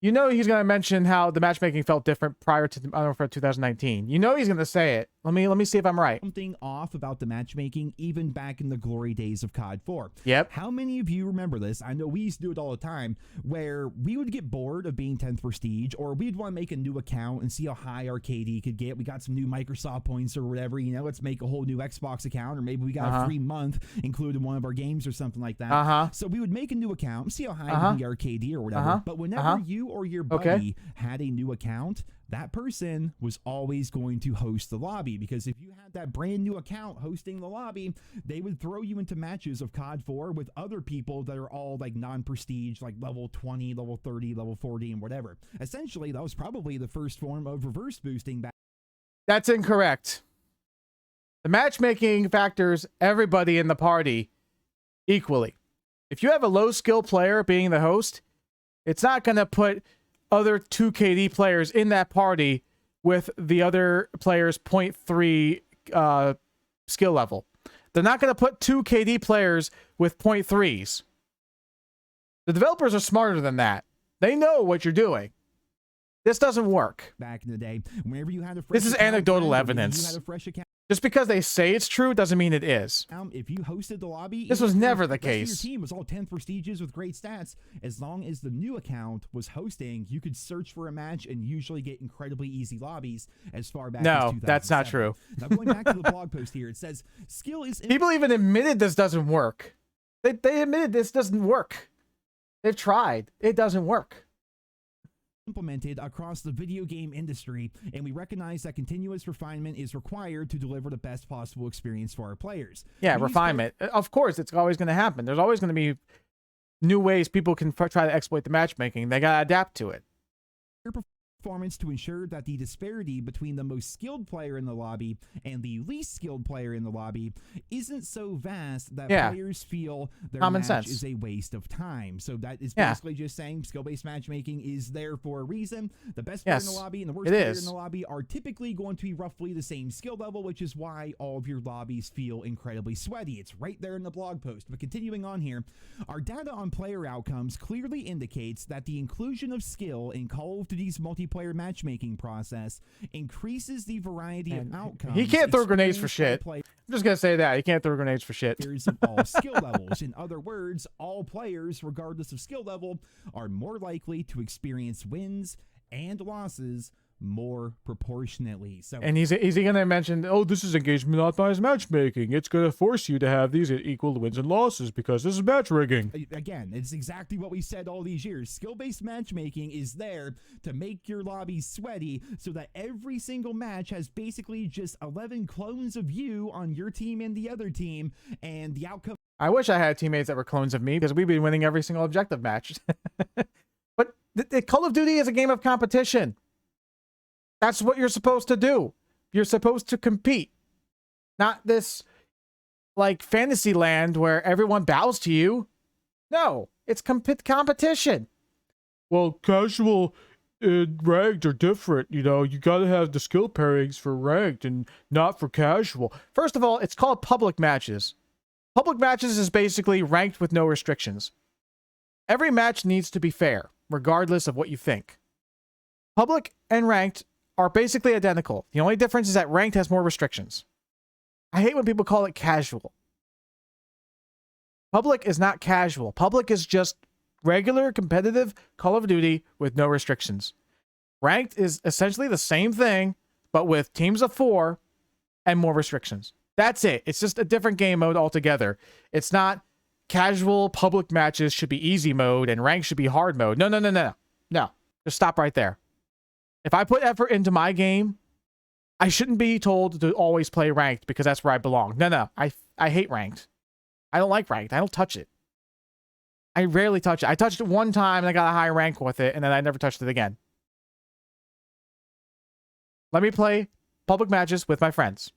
You know he's going to mention how the matchmaking felt different prior to Modern Warfare 2019. You know he's going to say it. Let me see if I'm right. Something off about the matchmaking even back in the glory days of COD 4. Yep. How many of you remember this? I know we used to do it all the time, where we would get bored of being 10th prestige, or we'd want to make a new account and see how high our KD could get. We got some new Microsoft points or whatever, you know, let's make a whole new Xbox account, or maybe we got a free month included in one of our games or something like that. So we would make a new account, see how high we can get our KD or whatever. But whenever you or your buddy had a new account, that person was always going to host the lobby, because if you had that brand new account hosting the lobby, they would throw you into matches of COD 4 with other people that are all like non-prestige, like level 20, level 30, level 40, and whatever. Essentially, that was probably the first form of reverse boosting back. That's incorrect. The matchmaking factors everybody in the party equally. If you have a low skill player being the host, it's not going to put other 2 KD players in that party with the other player's 0.3 skill level. They're not going to put 2 KD players with 0.3s. The developers are smarter than that. They know what you're doing. This doesn't work. Back in the day, whenever you had a fresh this is anecdotal evidence. You had a fresh account. Just because they say it's true doesn't mean it is. If you hosted the lobby, this was never the case. Your team was all 10th prestiges with great stats. As long as the new account was hosting, you could search for a match and usually get incredibly easy lobbies as far back as 2007. No, that's not true. Now going back to the blog post here, it says skill is... People even admitted this doesn't work. They admitted this doesn't work. They've tried. It doesn't work. Implemented across the video game industry, and we recognize that continuous refinement is required to deliver the best possible experience for our players. Yeah, refinement. Of course, it's always going to happen. There's always going to be new ways people can try to exploit the matchmaking. They got to adapt to it. Performance to ensure that the disparity between the most skilled player in the lobby and the least skilled player in the lobby isn't so vast that players feel their match is a waste of time. So that is basically just saying skill-based matchmaking is there for a reason. The best player in the lobby and the worst player in the lobby are typically going to be roughly the same skill level, which is why all of your lobbies feel incredibly sweaty. It's right there in the blog post. But continuing on here, our data on player outcomes clearly indicates that the inclusion of skill in Call of Duty's multiplayer matchmaking process increases the variety of outcomes. He can't throw grenades for shit. I'm just gonna say that he can't throw grenades for shit. Of all skill levels. In other words, all players, regardless of skill level, are more likely to experience wins and losses more proportionately. So, and is he going to mention, oh, this is engagement optimized matchmaking. It's going to force you to have these equal wins and losses because this is match rigging. Again, it's exactly what we said all these years. Skill-based matchmaking is there to make your lobby sweaty so that every single match has basically just 11 clones of you on your team and the other team, and the outcome... I wish I had teammates that were clones of me because we'd be winning every single objective match. But the Call of Duty is a game of competition. That's what you're supposed to do. You're supposed to compete. Not this, like, fantasy land where everyone bows to you. No, it's competition. Well, casual ranked are different. You know, you got to have the skill pairings for ranked and not for casual. First of all, it's called public matches. Public matches is basically ranked with no restrictions. Every match needs to be fair, regardless of what you think. Public and ranked are basically identical. The only difference is that ranked has more restrictions. I hate when people call it casual. Public is not casual. Public is just regular, competitive Call of Duty with no restrictions. Ranked is essentially the same thing, but with teams of 4 and more restrictions. That's it. It's just a different game mode altogether. It's not casual public matches should be easy mode and ranked should be hard mode. No. No. Just stop right there. If I put effort into my game, I shouldn't be told to always play ranked because that's where I belong. No. I hate ranked. I don't like ranked. I don't touch it. I rarely touch it. I touched it one time and I got a high rank with it, and then I never touched it again. Let me play public matches with my friends.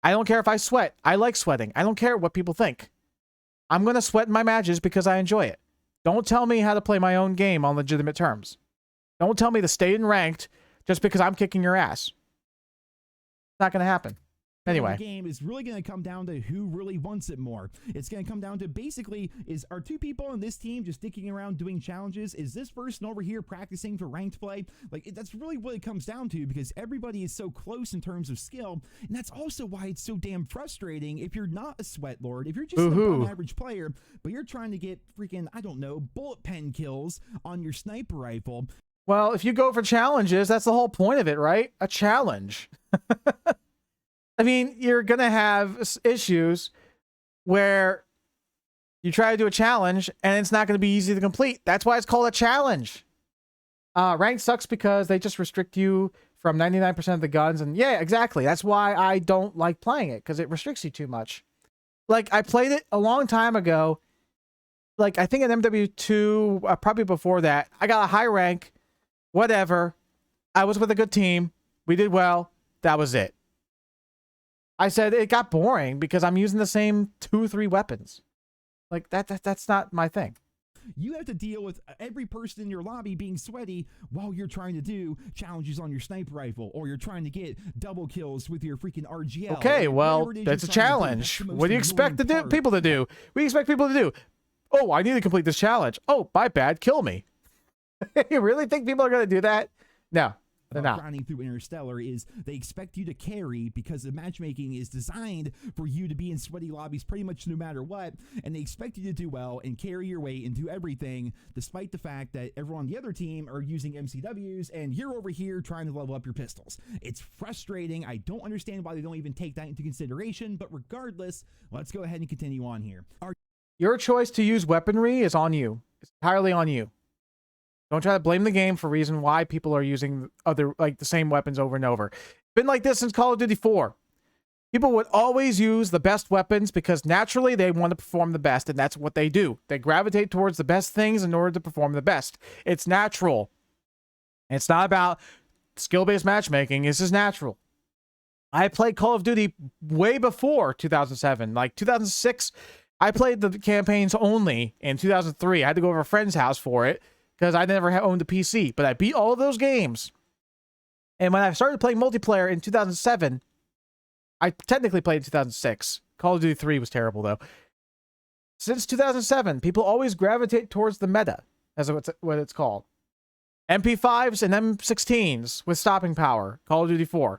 I don't care if I sweat. I like sweating. I don't care what people think. I'm going to sweat in my matches because I enjoy it. Don't tell me how to play my own game on legitimate terms. Don't tell me to stay in ranked just because I'm kicking your ass. It's not going to happen. Anyway, the game is really going to come down to who really wants it more. It's going to come down to basically, are 2 people on this team just sticking around doing challenges? Is this person over here practicing for ranked play? Like, that's really what it comes down to, because everybody is so close in terms of skill. And that's also why it's so damn frustrating if you're not a sweat lord, if you're just an average player, but you're trying to get freaking, I don't know, bullet pen kills on your sniper rifle. Well, if you go for challenges, that's the whole point of it, right? A challenge. I mean, you're going to have issues where you try to do a challenge and it's not going to be easy to complete. That's why it's called a challenge. Ranked sucks because they just restrict you from 99% of the guns. And yeah, exactly. That's why I don't like playing it, because it restricts you too much. Like, I played it a long time ago. Like, I think in MW2, probably before that, I got a high rank, whatever. I was with a good team. We did well. That was it. I said it got boring because I'm using the same 2-3 weapons. Like, that's not my thing. You have to deal with every person in your lobby being sweaty while you're trying to do challenges on your sniper rifle, or you're trying to get double kills with your freaking RGL. Okay, well, that's a challenge. What do you expect people to do? We expect people to do. Oh, I need to complete this challenge. Oh, my bad. Kill me. You really think people are going to do that? No. They're not. Grinding through Interstellar is they expect you to carry, because the matchmaking is designed for you to be in sweaty lobbies pretty much no matter what, and they expect you to do well and carry your weight and do everything, despite the fact that everyone on the other team are using MCWs and you're over here trying to level up your pistols. It's frustrating. I don't understand why they don't even take that into consideration, but regardless, let's go ahead and continue on here. Your choice to use weaponry is on you. It's entirely on you. Don't try to blame the game for reason why people are using the same weapons over and over. It's been like this since Call of Duty 4. People would always use the best weapons because naturally they want to perform the best, and that's what they do. They gravitate towards the best things in order to perform the best. It's natural. It's not about skill-based matchmaking. It's just natural. I played Call of Duty way before 2007. Like 2006, I played the campaigns only. In 2003, I had to go over a friend's house for it, because I never owned a PC, but I beat all of those games. And when I started playing multiplayer in 2007, I technically played in 2006. Call of Duty 3 was terrible, though. Since 2007, people always gravitate towards the meta, as what it's called. MP5s and M16s with stopping power, Call of Duty 4.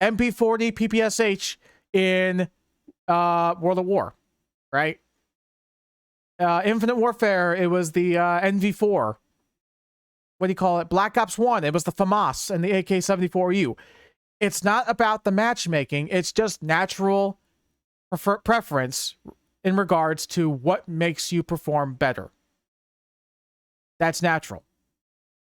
MP40 PPSH in World at War, right? Infinite Warfare, it was the NV4. What do you call it? Black Ops 1, it was the FAMAS and the AK-74U. It's not about the matchmaking. It's just natural preference in regards to what makes you perform better. That's natural.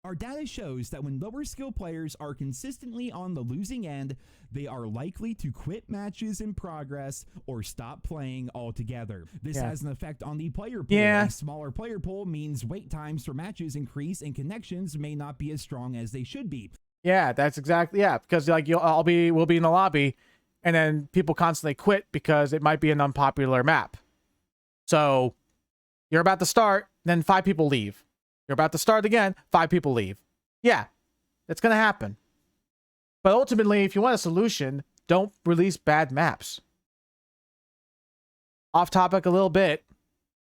Our data shows that when lower skill players are consistently on the losing end, they are likely to quit matches in progress or stop playing altogether. This has an effect on the player pool. A smaller player pool means wait times for matches increase and connections may not be as strong as they should be. Yeah, that's exactly, because like we'll be in the lobby and then people constantly quit because it might be an unpopular map. So you're about to start, then 5 people leave. You're about to start again, 5 people leave. Yeah, it's going to happen. But ultimately, if you want a solution, don't release bad maps. Off topic a little bit.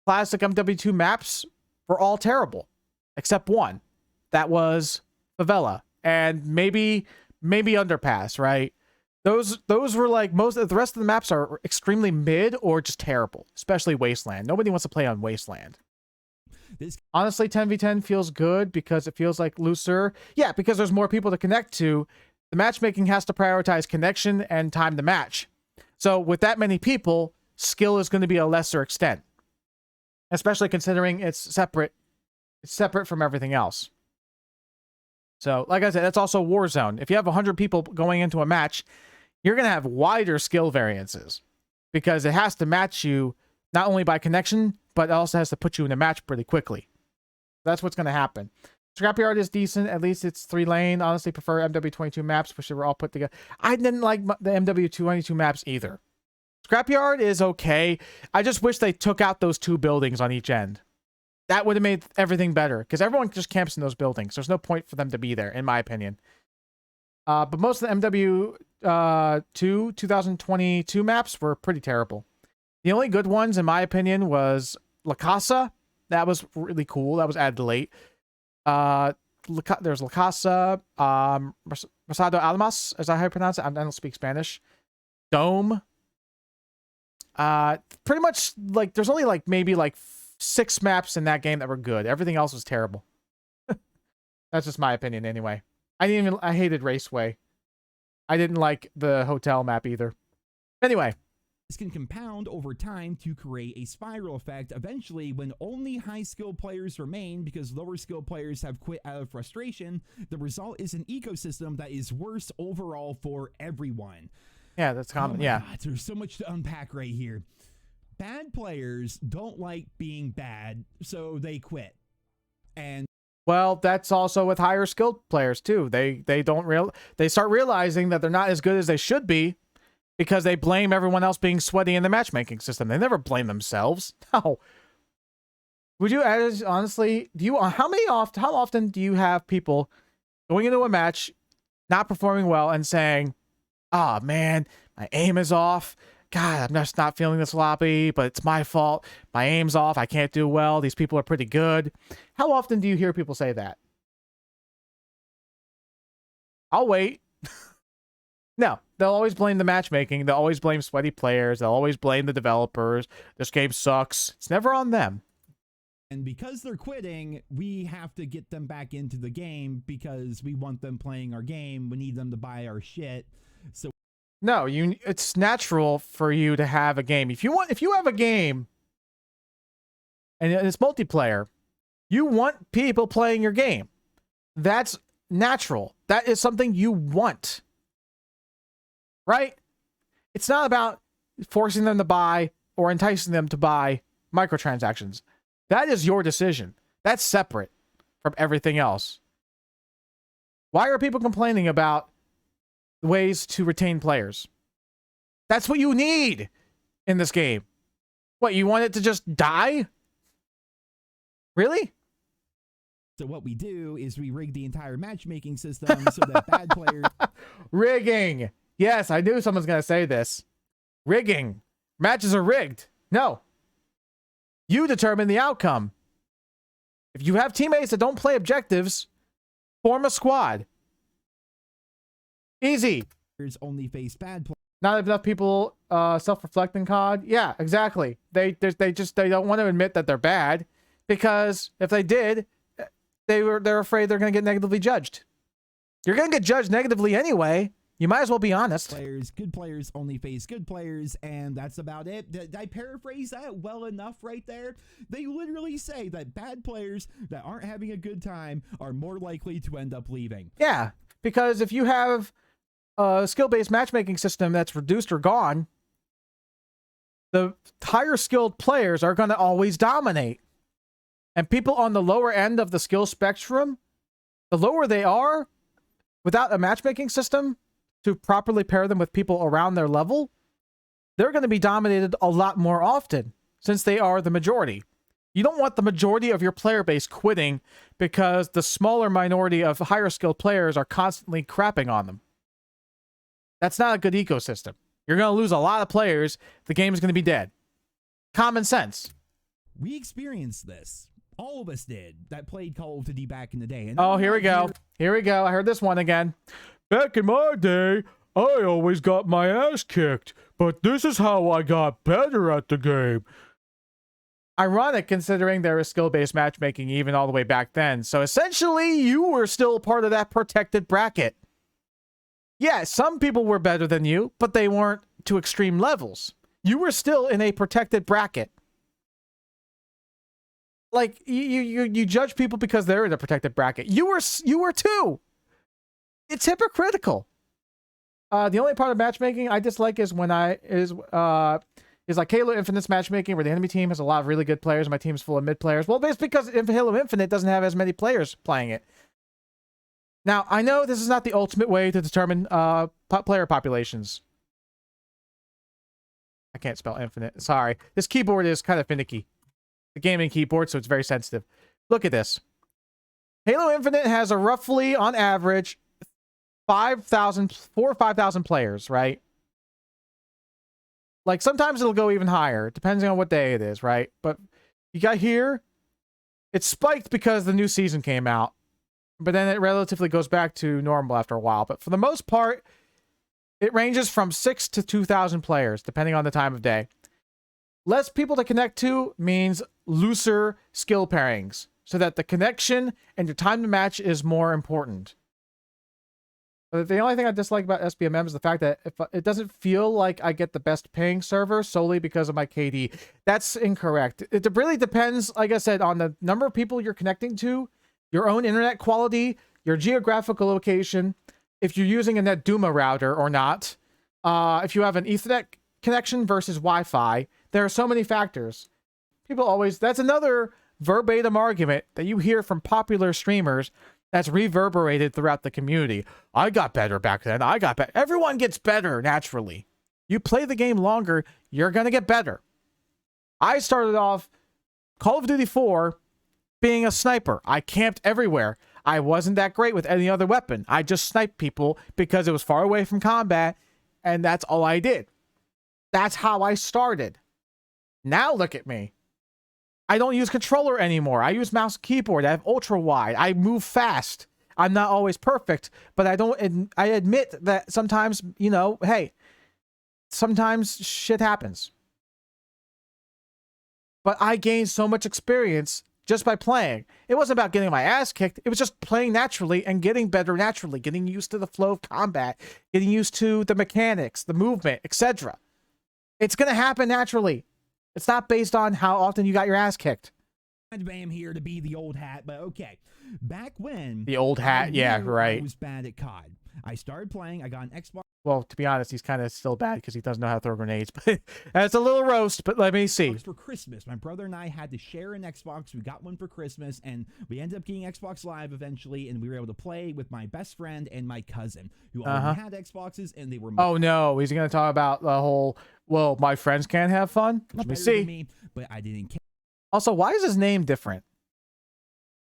Classic MW2 maps were all terrible, except one. That was Favela and maybe Underpass, right? Those were like most of the rest of the maps are extremely mid or just terrible, especially Wasteland. Nobody wants to play on Wasteland. Honestly, 10v10 feels good because it feels like looser. Yeah, because there's more people to connect to. The matchmaking has to prioritize connection and time to match. So with that many people, skill is going to be a lesser extent, especially considering it's separate from everything else. So, like I said, that's also Warzone. If you have 100 people going into a match, you're going to have wider skill variances because it has to match you not only by connection, but it also has to put you in a match pretty quickly. That's what's going to happen. Scrapyard is decent. At least it's 3-lane. Honestly, prefer MW22 maps, which were all put together. I didn't like the MW22 maps either. Scrapyard is okay. I just wish they took out those 2 buildings on each end. That would have made everything better because everyone just camps in those buildings. There's no point for them to be there, in my opinion. But most of the MW2 2022 maps were pretty terrible. The only good ones, in my opinion, was La Casa. That was really cool. That was added late. There's La Casa, Rosado Almas, is that how you pronounce it? I don't speak Spanish. Dome. Pretty much, like, there's only, like, maybe, like, 6 maps in that game that were good. Everything else was terrible. That's just my opinion, anyway. I hated Raceway. I didn't like the hotel map either. Anyway. This can compound over time to create a spiral effect eventually when only high-skilled players remain because lower-skilled players have quit out of frustration. The result is an ecosystem that is worse overall for everyone. Yeah, that's common. Yeah. God, there's so much to unpack right here. Bad players don't like being bad, so they quit. And well, that's also with higher skilled players too. They start realizing that they're not as good as they should be because they blame everyone else being sweaty in the matchmaking system. They never blame themselves. No. Would you honestly, how often do you have people going into a match not performing well and saying, "Ah, man, my aim is off. God, I'm just not feeling this lobby, but it's my fault. My aim's off. I can't do well. These people are pretty good." How often do you hear people say that? I'll wait. No, they'll always blame the matchmaking. They'll always blame sweaty players. They'll always blame the developers. This game sucks. It's never on them. And because they're quitting, we have to get them back into the game because we want them playing our game. We need them to buy our shit. So no, it's natural for you to have a game. If you have a game and it's multiplayer, you want people playing your game. That's natural. That is something you want. Right? It's not about forcing them to buy or enticing them to buy microtransactions. That is your decision. That's separate from everything else. Why are people complaining about ways to retain players? That's what you need in this game. What, you want it to just die? Really? So what we do is we rig the entire matchmaking system so that bad players... Rigging. Yes, I knew someone's going to say this. Rigging. Matches are rigged. No. You determine the outcome. If you have teammates that don't play objectives, form a squad. Easy. Only face bad players. Not enough people self-reflecting COD. Yeah, exactly. They don't want to admit that they're bad because if they did, they're afraid they're going to get negatively judged. You're going to get judged negatively anyway. You might as well be honest. Good players only face good players, and that's about it. Did I paraphrase that well enough right there? They literally say that bad players that aren't having a good time are more likely to end up leaving. Yeah, because if you have a skill-based matchmaking system that's reduced or gone, the higher skilled players are going to always dominate. And people on the lower end of the skill spectrum, the lower they are, without a matchmaking system to properly pair them with people around their level, they're going to be dominated a lot more often since they are the majority. You don't want the majority of your player base quitting because the smaller minority of higher skilled players are constantly crapping on them. That's not a good ecosystem. You're going to lose a lot of players. The game is going to be dead. Common sense. We experienced this. All of us did that played Call of Duty back in the day. And oh, here we go. Here we go. I heard this one again. Back in my day, I always got my ass kicked, but this is how I got better at the game. Ironic considering there was skill-based matchmaking even all the way back then. So essentially, you were still part of that protected bracket. Yeah, some people were better than you, but they weren't to extreme levels. You were still in a protected bracket. Like, you judge people because they're in a protected bracket. You were too. It's hypocritical. The only part of matchmaking I dislike is when is like Halo Infinite's matchmaking, where the enemy team has a lot of really good players and my team's full of mid players. Well, it's because Halo Infinite doesn't have as many players playing it. Now, I know this is not the ultimate way to determine player populations. I can't spell Infinite. Sorry. This keyboard is kind of finicky. The gaming keyboard, so it's very sensitive. Look at this. Halo Infinite has a roughly, on average, 4,000 or 5,000 players, right? Like, sometimes it'll go even higher, depending on what day it is, right? But you got here, it spiked because the new season came out. But then it relatively goes back to normal after a while. But for the most part, it ranges from 6 to 2,000 players, depending on the time of day. Less people to connect to means looser skill pairings, so that the connection and your time to match is more important. But the only thing I dislike about SBMM is the fact that if it doesn't feel like I get the best paying server solely because of my KD. That's incorrect. It really depends, like I said, on the number of people you're connecting to, your own internet quality, your geographical location, if you're using a NetDuma router or not, if you have an Ethernet connection versus Wi-Fi. There are so many factors. People always, that's another verbatim argument that you hear from popular streamers that's reverberated throughout the community. I got better back then. I got better. Everyone gets better naturally. You play the game longer, you're going to get better. I started off Call of Duty 4 being a sniper. I camped everywhere. I wasn't that great with any other weapon. I just sniped people because it was far away from combat, and that's all I did. That's how I started. Now look at me. I don't use controller anymore. I use mouse and keyboard. I have ultra wide. I move fast. I'm not always perfect, but I admit that sometimes, you know, hey, sometimes shit happens. But I gained so much experience just by playing. It wasn't about getting my ass kicked. It was just playing naturally and getting better naturally, getting used to the flow of combat, getting used to the mechanics, the movement, etc. It's going to happen naturally. It's not based on how often you got your ass kicked. I'm here to be the old hat, but okay. Back when... The old hat, yeah, right. I was bad at COD. I started playing, I got an Xbox. Well, to be honest, he's kind of still bad because he doesn't know how to throw grenades. But that's a little roast, but let me see. For Christmas, my brother and I had to share an Xbox. We got one for Christmas, and we ended up getting Xbox Live eventually, and we were able to play with my best friend and my cousin, who already had Xboxes, and they were... Oh, no. He's going to talk about the whole, well, my friends can't have fun? Let me see. Me, but I didn't care. Also, why is his name different?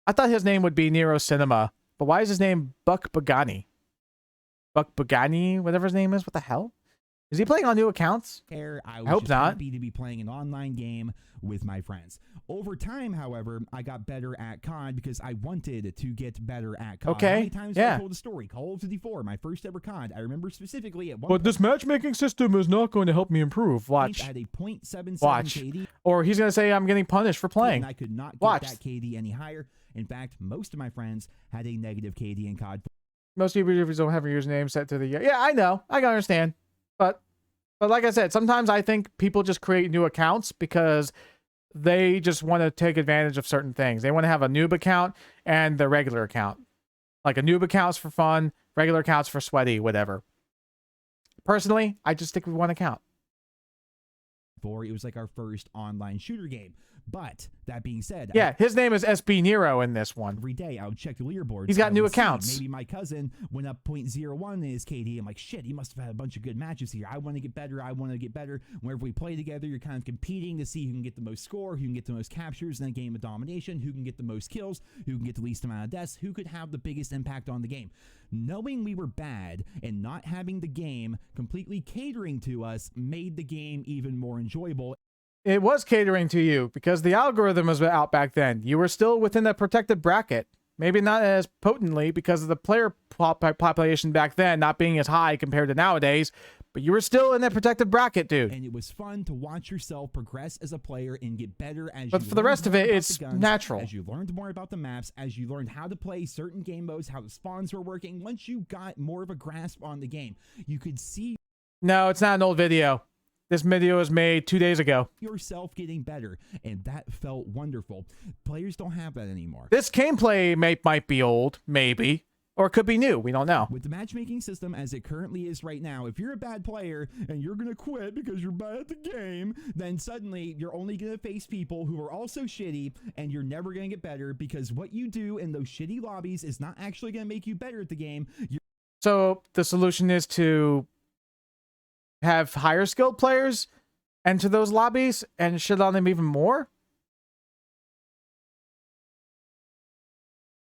I thought his name would be Nero Cinema, but why is his name Buck Bagani? Buck Bagani, whatever his name is. What the hell? Is he playing on new accounts? I hope not. Happy to be playing an online game with my friends. Over time, however, I got better at COD because I wanted to get better at COD. Okay. How many times I told the story? Call of Duty 4, my first ever COD. I remember specifically at one point. But this matchmaking system is not going to help me improve. Watch. At a .77 Watch. KD. Or he's going to say I'm getting punished for playing. And I could not get that KD any higher. In fact, most of my friends had a negative KD in COD. Most YouTubers don't have your username set to the... Yeah, I know. I can understand. But like I said, sometimes I think people just create new accounts because they just want to take advantage of certain things. They want to have a noob account and the regular account. Like a noob account's for fun, regular account's for sweaty, whatever. Personally, I just stick with one account. 4. It was like our first online shooter game. But that being said, yeah, his name is SB Nero in this one. Every day I would check the leaderboard. He's got new accounts. Maybe my cousin went up 0.01 in his KD. I'm like, shit, he must have had a bunch of good matches here. I want to get better. I want to get better. Whenever we play together, you're kind of competing to see who can get the most score, who can get the most captures in a game of domination, who can get the most kills, who can get the least amount of deaths, who could have the biggest impact on the game. Knowing we were bad and not having the game completely catering to us made the game even more enjoyable. It was catering to you because the algorithm was out back then. You were still within the protected bracket. Maybe not as potently because of the player population back then not being as high compared to nowadays, but you were still in that protected bracket, dude. And it was fun to watch yourself progress as a player and get better as but for the rest of it, it's natural. As you learned more about the maps, as you learned how to play certain game modes, how the spawns were working, once you got more of a grasp on the game, you could see... No, it's not an old video. This video was made 2 days ago. Yourself getting better, and that felt wonderful. Players don't have that anymore. This gameplay might be old, maybe, or it could be new. We don't know. With the matchmaking system as it currently is right now, if you're a bad player and you're going to quit because you're bad at the game, then suddenly you're only going to face people who are also shitty, and you're never going to get better because what you do in those shitty lobbies is not actually going to make you better at the game. So the solution is to have higher skilled players enter those lobbies and shit on them even more?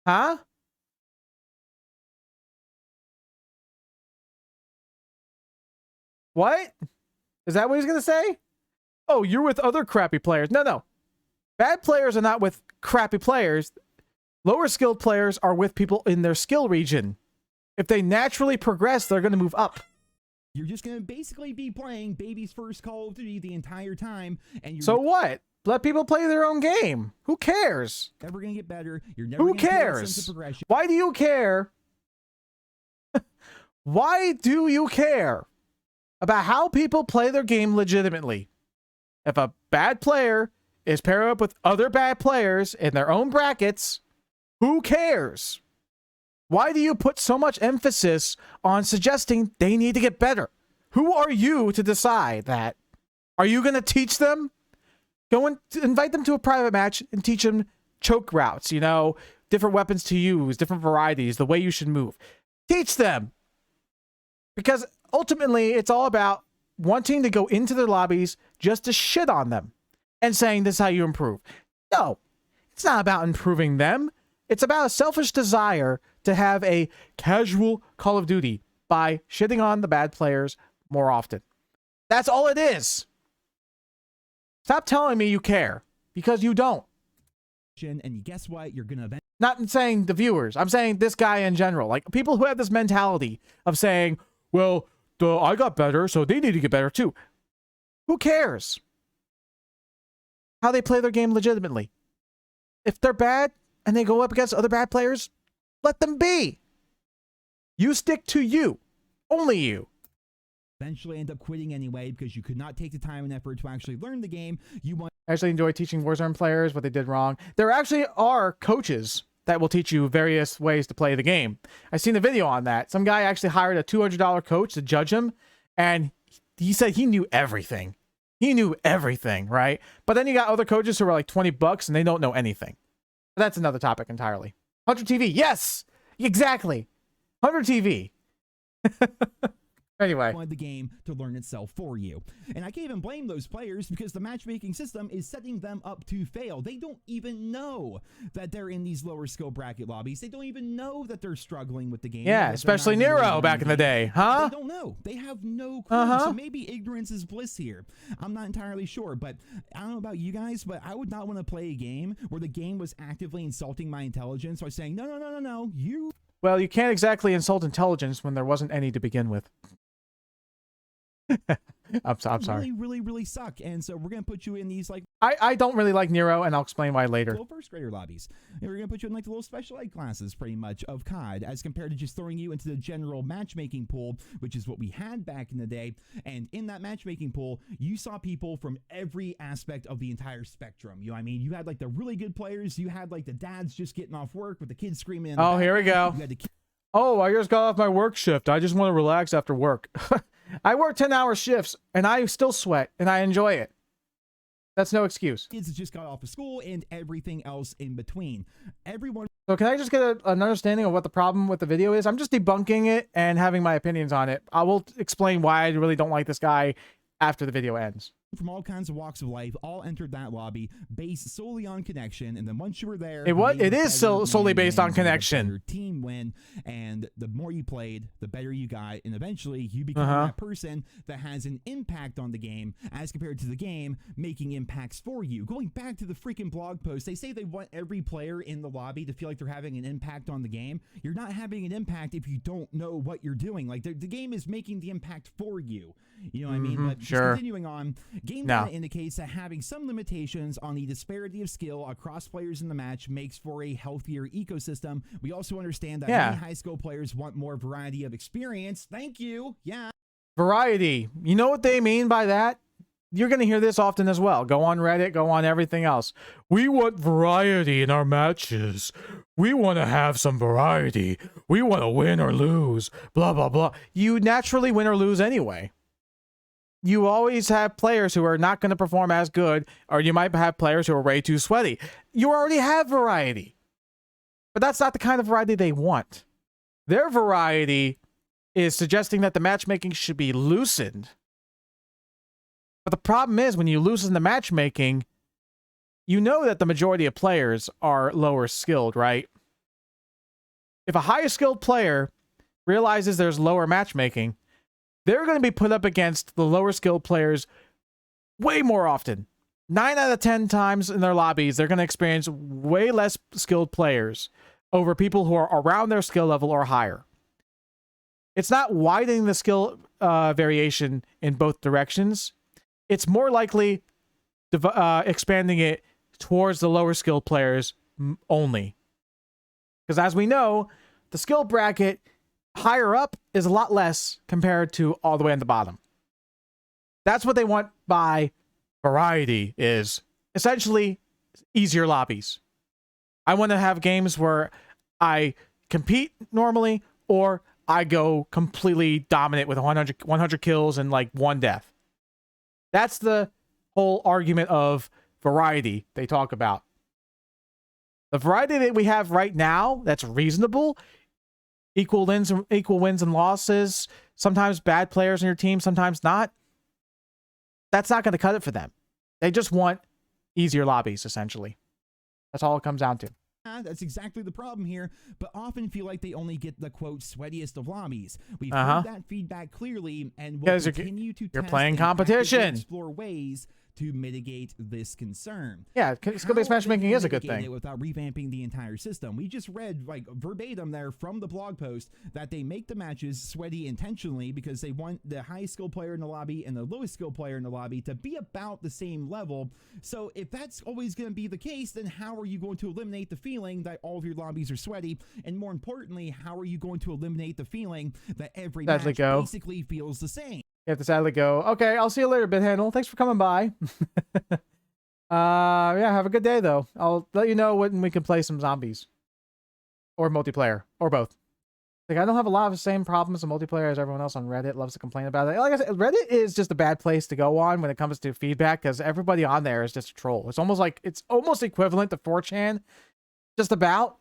Huh? What? Is that what he's gonna say? Oh, you're with other crappy players. No. Bad players are not with crappy players. Lower skilled players are with people in their skill region. If they naturally progress, they're gonna move up. You're just going to basically be playing baby's first Call of Duty the entire time. And you're so what? Let people play their own game. Who cares? Never going to get better. You're never Who going to get a cares? sense of progression. Why do you care? Why do you care about how people play their game legitimately? If a bad player is paired up with other bad players in their own brackets, who cares? Why do you put so much emphasis on suggesting they need to get better? Who are you to decide that? Are you going to teach them? Go and invite them to a private match and teach them choke routes, you know, different weapons to use, different varieties, the way you should move. Teach them. Because ultimately, it's all about wanting to go into their lobbies just to shit on them and saying this is how you improve. No, it's not about improving them. It's about a selfish desire to have a casual Call of Duty by shitting on the bad players more often. That's all it is. Stop telling me you care, because you don't. And guess what? You're going to... Not saying the viewers. I'm saying this guy in general. Like, people who have this mentality of saying, well, I got better, so they need to get better too. Who cares how they play their game legitimately? If they're bad and they go up against other bad players, let them be. You stick to you. Only you. Eventually end up quitting anyway because you could not take the time and effort to actually learn the game. I actually enjoy teaching Warzone players what they did wrong. There actually are coaches that will teach you various ways to play the game. I've seen a video on that. Some guy actually hired a $200 coach to judge him, and he said he knew everything. He knew everything, right? But then you got other coaches who are like $20 and they don't know anything. But that's another topic entirely. 100 TV, yes, exactly. 100 TV. Anyway, wanted the game to learn itself for you. And I can't even blame those players because the matchmaking system is setting them up to fail. They don't even know that they're in these lower skill bracket lobbies. They don't even know that they're struggling with the game. Yeah, especially Nero back in the day, huh? They don't know. They have no clue. So maybe ignorance is bliss here. I'm not entirely sure, but I don't know about you guys, but I would not want to play a game where the game was actively insulting my intelligence by saying, no, you... Well, you can't exactly insult intelligence when there wasn't any to begin with. I'm sorry. Really suck. And so we're going to put you in these like... I don't really like Nero, and I'll explain why later. Little first grader lobbies. And we're going to put you in like the little special ed classes pretty much of COD as compared to just throwing you into the general matchmaking pool, which is what we had back in the day. And in that matchmaking pool, you saw people from every aspect of the entire spectrum. You know what I mean? You had like the really good players. You had like the dads just getting off work with the kids screaming. Oh, here we go. Oh, I just got off my work shift. I just want to relax after work. I work 10-hour shifts, and I still sweat, and I enjoy it. That's no excuse. Kids that just got off of school and everything else in between. Everyone. So can I just get an understanding of what the problem with the video is? I'm just debunking it and having my opinions on it. I will explain why I really don't like this guy after the video ends. From all kinds of walks of life all entered that lobby based solely on connection, and then once you were there, it is solely based on connection. Your team win, and the more you played, the better you got, and eventually you become that person that has an impact on the game as compared to the game making impacts for you. Going back to the freaking blog post, they say they want every player in the lobby to feel like they're having an impact on the game. You're not having an impact if you don't know what you're doing. Like the game is making the impact for you. You know what I mean? But just continuing on, game data indicates that having some limitations on the disparity of skill across players in the match makes for a healthier ecosystem. We also understand that many high skill players want more variety of experience. Thank you. Yeah. Variety. You know what they mean by that? You're going to hear this often as well. Go on Reddit, go on everything else. We want variety in our matches. We want to have some variety. We want to win or lose. Blah, blah, blah. You naturally win or lose anyway. You always have players who are not going to perform as good, or you might have players who are way too sweaty. You already have variety. But that's not the kind of variety they want. Their variety is suggesting that the matchmaking should be loosened. But the problem is, when you loosen the matchmaking, you know that the majority of players are lower skilled, right? If a higher skilled player realizes there's lower matchmaking, they're going to be put up against the lower skilled players way more often. 9 out of 10 times in their lobbies, they're going to experience way less skilled players over people who are around their skill level or higher. It's not widening the skill variation in both directions. It's more likely expanding it towards the lower skilled players only. Because as we know, the skill bracket higher up is a lot less compared to all the way on the bottom. That's what they want by variety, is essentially easier lobbies. I want to have games where I compete normally, or I go completely dominant with 100 kills and like 1 death. That's the whole argument of variety they talk about. The variety that we have right now that's reasonable, equal wins and losses, sometimes bad players in your team, sometimes not. That's not going to cut it for them. They just want easier lobbies, essentially. That's all it comes down to. That's exactly the problem here, but often feel like they only get the, quote, sweatiest of lobbies. We've heard that feedback clearly, and we'll continue to you're playing competition. Explore ways to mitigate this concern. Yeah, skill-based matchmaking is a good thing. Without revamping the entire system. We just read, like, verbatim there from the blog post that they make the matches sweaty intentionally because they want the highest skill player in the lobby and the lowest skill player in the lobby to be about the same level. So if that's always going to be the case, then how are you going to eliminate the feeling that all of your lobbies are sweaty? And more importantly, how are you going to eliminate the feeling that every match basically feels the same? You have to sadly go, okay, I'll see you later, BitHandle. Thanks for coming by. Yeah, have a good day, though. I'll let you know when we can play some zombies. Or multiplayer. Or both. Like, I don't have a lot of the same problems in multiplayer as everyone else on Reddit loves to complain about it. Like I said, Reddit is just a bad place to go on when it comes to feedback, because everybody on there is just a troll. It's almost equivalent to 4chan. Just about.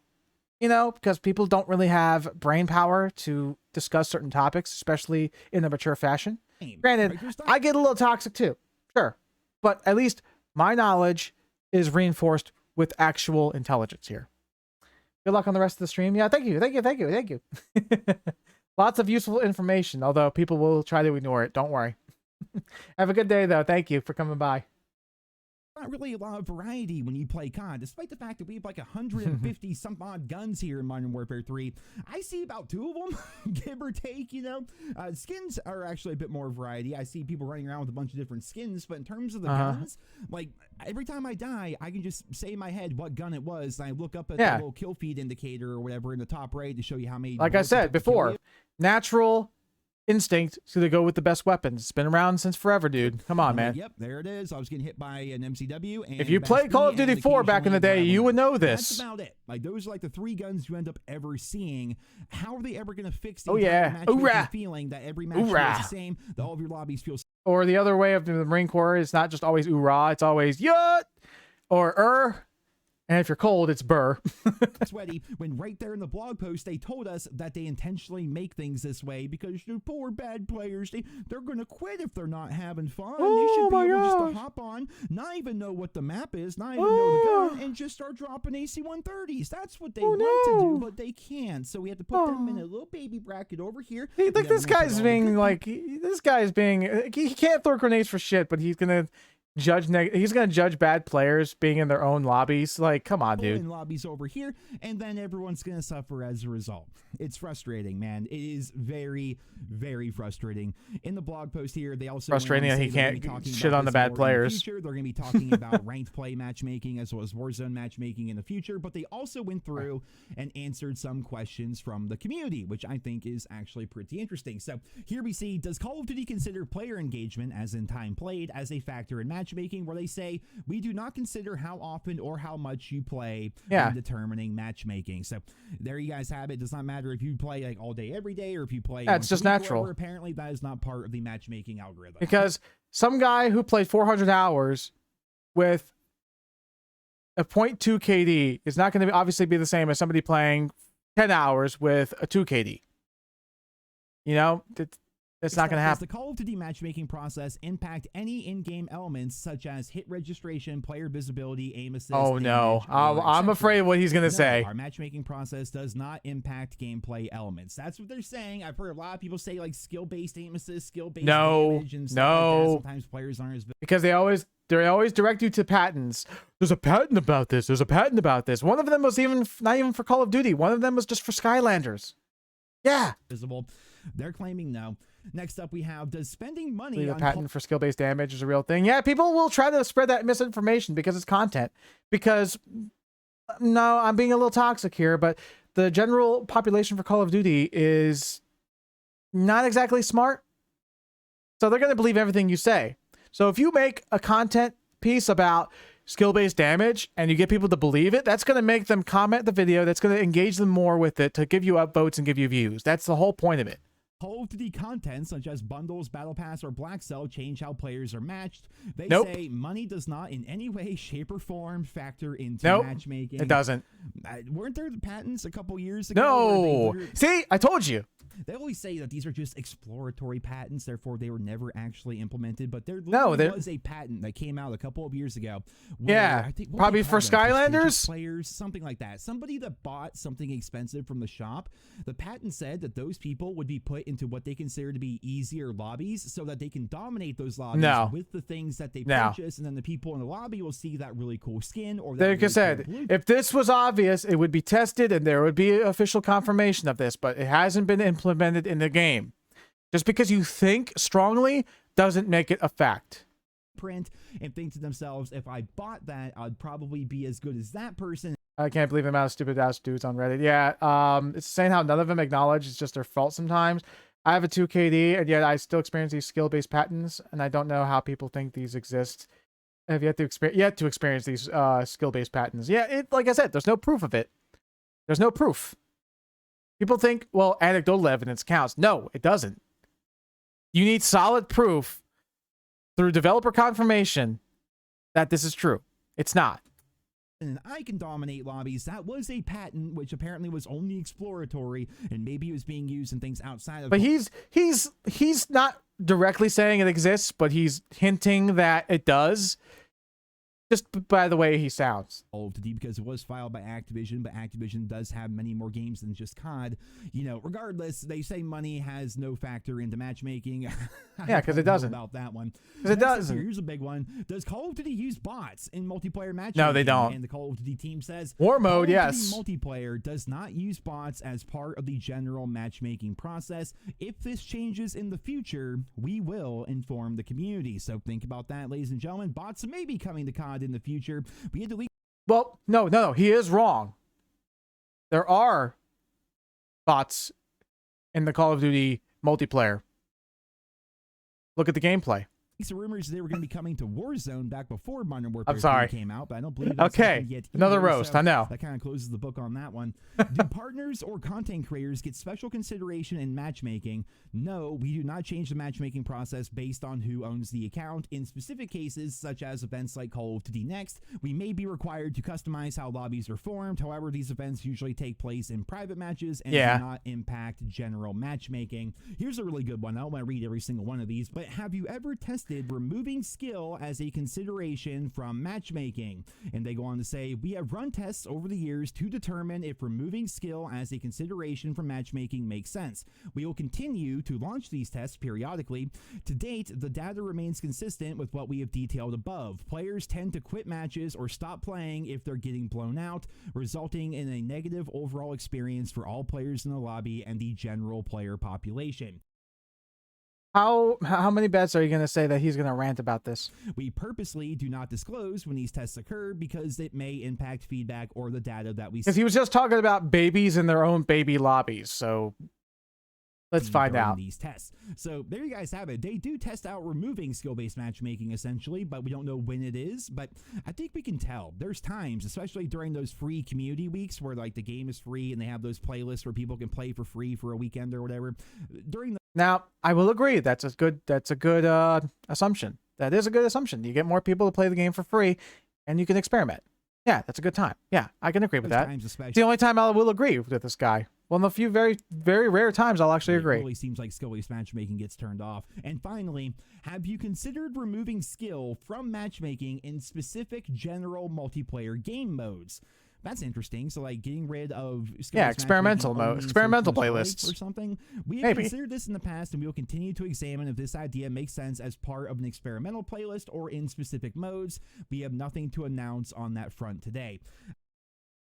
You know, because people don't really have brain power to discuss certain topics, especially in a mature fashion. Granted, I get a little toxic too, sure. But at least my knowledge is reinforced with actual intelligence here. Good luck on the rest of the stream. Yeah, thank you. Lots of useful information, although people will try to ignore it. Don't worry. Have a good day, though. Thank you for coming by. Not really a lot of variety when you play COD, despite the fact that we have like 150 some odd guns here in Modern Warfare 3. I see about 2 of them, give or take, you know. Skins are actually a bit more variety. I see people running around with a bunch of different skins, but in terms of the guns, like every time I die, I can just say in my head what gun it was, and I look up at the little kill feed indicator or whatever in the top right to show you how many. Like I said before, natural instinct to go with the best weapons. It's been around since forever, dude. Come on, man. Yep, there it is. I was getting hit by an MCW. And if you played Call of Duty 4 back in the day, you would know this. That's about it. Like, those are like the 3 guns you end up ever seeing. How are they ever going to fix the match feeling that every match is the same, that all of your lobbies feel Or the other way of the Marine Corps is not just always oorah, it's always yut or and if you're cold, it's burr. Sweaty, when right there in the blog post they told us that they intentionally make things this way because the poor bad players, they're gonna quit if they're not having fun. They should be able just to hop on, not even know what the map is, not even know the gun, and just start dropping AC-130s. That's what they want to do, but they can't. So we have to put them in a little baby bracket over here. Like this guy's being like, this guy's being, he can't throw grenades for shit, but he's gonna he's gonna judge bad players being in their own lobbies. Like, come on, dude. In lobbies over here, and then everyone's gonna suffer as a result. It's frustrating, man. It is very, very frustrating. In the blog post here, they also frustrating that he can't shit on the bad players. They're gonna be talking about ranked play matchmaking as well as Warzone matchmaking in the future, but they also went through and answered some questions from the community, which I think is actually pretty interesting. So here we see, does Call of Duty consider player engagement, as in time played, as a factor in matchmaking? Where they say, we do not consider how often or how much you play when determining matchmaking. So there you guys have it. It does not matter if you play like all day every day or if you play it's just natural. Apparently that is not part of the matchmaking algorithm, because some guy who played 400 hours with a 0.2 KD is not going to obviously be the same as somebody playing 10 hours with a 2 KD. You know, it's not going to happen. Does the Call of Duty matchmaking process impact any in-game elements such as hit registration, player visibility, aim assist? Oh no, I'm afraid what he's going to say. Our matchmaking process does not impact gameplay elements. That's what they're saying. I've heard a lot of people say like skill-based aim assist, skill-based damage, and stuff like that. Sometimes players aren't as because they always direct you to patents. There's a patent about this. There's a patent about this. One of them was not even for Call of Duty. One of them was just for Skylanders. Yeah. Visible. They're claiming no. Next up, we have, does spending money on a patent for skill-based damage is a real thing? Yeah, people will try to spread that misinformation because it's content. Because, no, I'm being a little toxic here, but the general population for Call of Duty is not exactly smart. So they're going to believe everything you say. So if you make a content piece about skill-based damage and you get people to believe it, that's going to make them comment the video. That's going to engage them more with it to give you upvotes and give you views. That's the whole point of it. Call of Duty content such as bundles, battle pass, or black cell change how players are matched. They say money does not in any way, shape, or form factor into matchmaking. It doesn't. Weren't there patents a couple years ago? No. See, I told you. They always say that these are just exploratory patents, therefore they were never actually implemented. But there was a patent that came out a couple of years ago. Where, I think, probably for Skylanders? Players, something like that. Somebody that bought something expensive from the shop, the patent said that those people would be put into what they consider to be easier lobbies so that they can dominate those lobbies with the things that they purchase, and then the people in the lobby will see that really cool skin. Or that like I said, if this was obvious, it would be tested and there would be official confirmation of this, but it hasn't been implemented in the game. Just because you think strongly doesn't make it a fact. Print and think to themselves, if I bought that, I'd probably be as good as that person. I can't believe the amount of stupid ass dudes on Reddit. Yeah, it's saying how none of them acknowledge it's just their fault sometimes. I have a 2 KD, and yet I still experience these skill-based patents, and I don't know how people think these exist. I have yet to experience these skill-based patents. Yeah, like I said, there's no proof of it. There's no proof. People think, well, anecdotal evidence counts. No, it doesn't. You need solid proof through developer confirmation that this is true. It's not. And I can dominate lobbies. That was a patent, which apparently was only exploratory, and maybe it was being used in things outside of. But he's not directly saying it exists, but he's hinting that it does. Just by the way he sounds. Because it was filed by Activision, but Activision does have many more games than just COD. You know, regardless, they say money has no factor into matchmaking. Yeah, because it doesn't. About that one. Because it doesn't. Here's a big one. Does Call of Duty use bots in multiplayer matchmaking? No, they don't. And the Call of Duty team says War mode, Call yes. of Duty multiplayer does not use bots as part of the general matchmaking process. If this changes in the future, we will inform the community. So think about that, ladies and gentlemen. Bots may be coming to COD in the future. We had to leave. Well, no, he is wrong. There are bots in the Call of Duty multiplayer. Look at the gameplay. The rumors they were going to be coming to Warzone back before Modern Warfare 3 came out, but I don't believe that's happened yet either, another roast. So I know that kind of closes the book on that one. Do partners or content creators get special consideration in matchmaking? No, we do not change the matchmaking process based on who owns the account. In specific cases, such as events like Call of Duty Next, we may be required to customize how lobbies are formed. However, these events usually take place in private matches and do not impact general matchmaking. Here's a really good one. I don't want to read every single one of these, but have you ever tested removing skill as a consideration from matchmaking? And they go on to say, we have run tests over the years to determine if removing skill as a consideration from matchmaking makes sense. We will continue to launch these tests periodically. To date, the data remains consistent with what we have detailed above. Players tend to quit matches or stop playing if they're getting blown out, resulting in a negative overall experience for all players in the lobby and the general player population. How many bets are you going to say that he's going to rant about this? We purposely do not disclose when these tests occur because it may impact feedback or the data that we see. Because he was just talking about babies in their own baby lobbies, so let's find out. These tests. So there you guys have it. They do test out removing skill-based matchmaking essentially, but we don't know when it is. But I think we can tell. There's times, especially during those free community weeks where like the game is free and they have those playlists where people can play for free for a weekend or whatever. Now, I will agree. That's a good assumption. That is a good assumption. You get more people to play the game for free and you can experiment. Yeah, that's a good time. Yeah, I can agree with that. It's the only time I will agree with this guy. Well, in a few very, very rare times, I'll actually agree. It really seems like skill-based matchmaking gets turned off. And finally, have you considered removing skill from matchmaking in specific general multiplayer game modes? That's interesting. So, like, getting rid of experimental mode, experimental playlists or something. We have considered this in the past, and we will continue to examine if this idea makes sense as part of an experimental playlist or in specific modes. We have nothing to announce on that front today.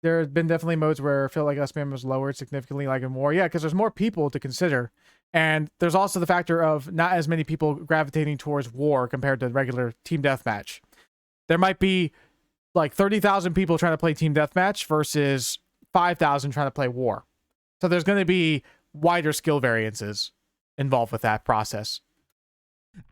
There have been definitely modes where I feel like SBMM was lowered significantly, like in War. Yeah, because there's more people to consider. And there's also the factor of not as many people gravitating towards War compared to regular Team Deathmatch. There might be like 30,000 people trying to play Team Deathmatch versus 5,000 trying to play War. So there's going to be wider skill variances involved with that process.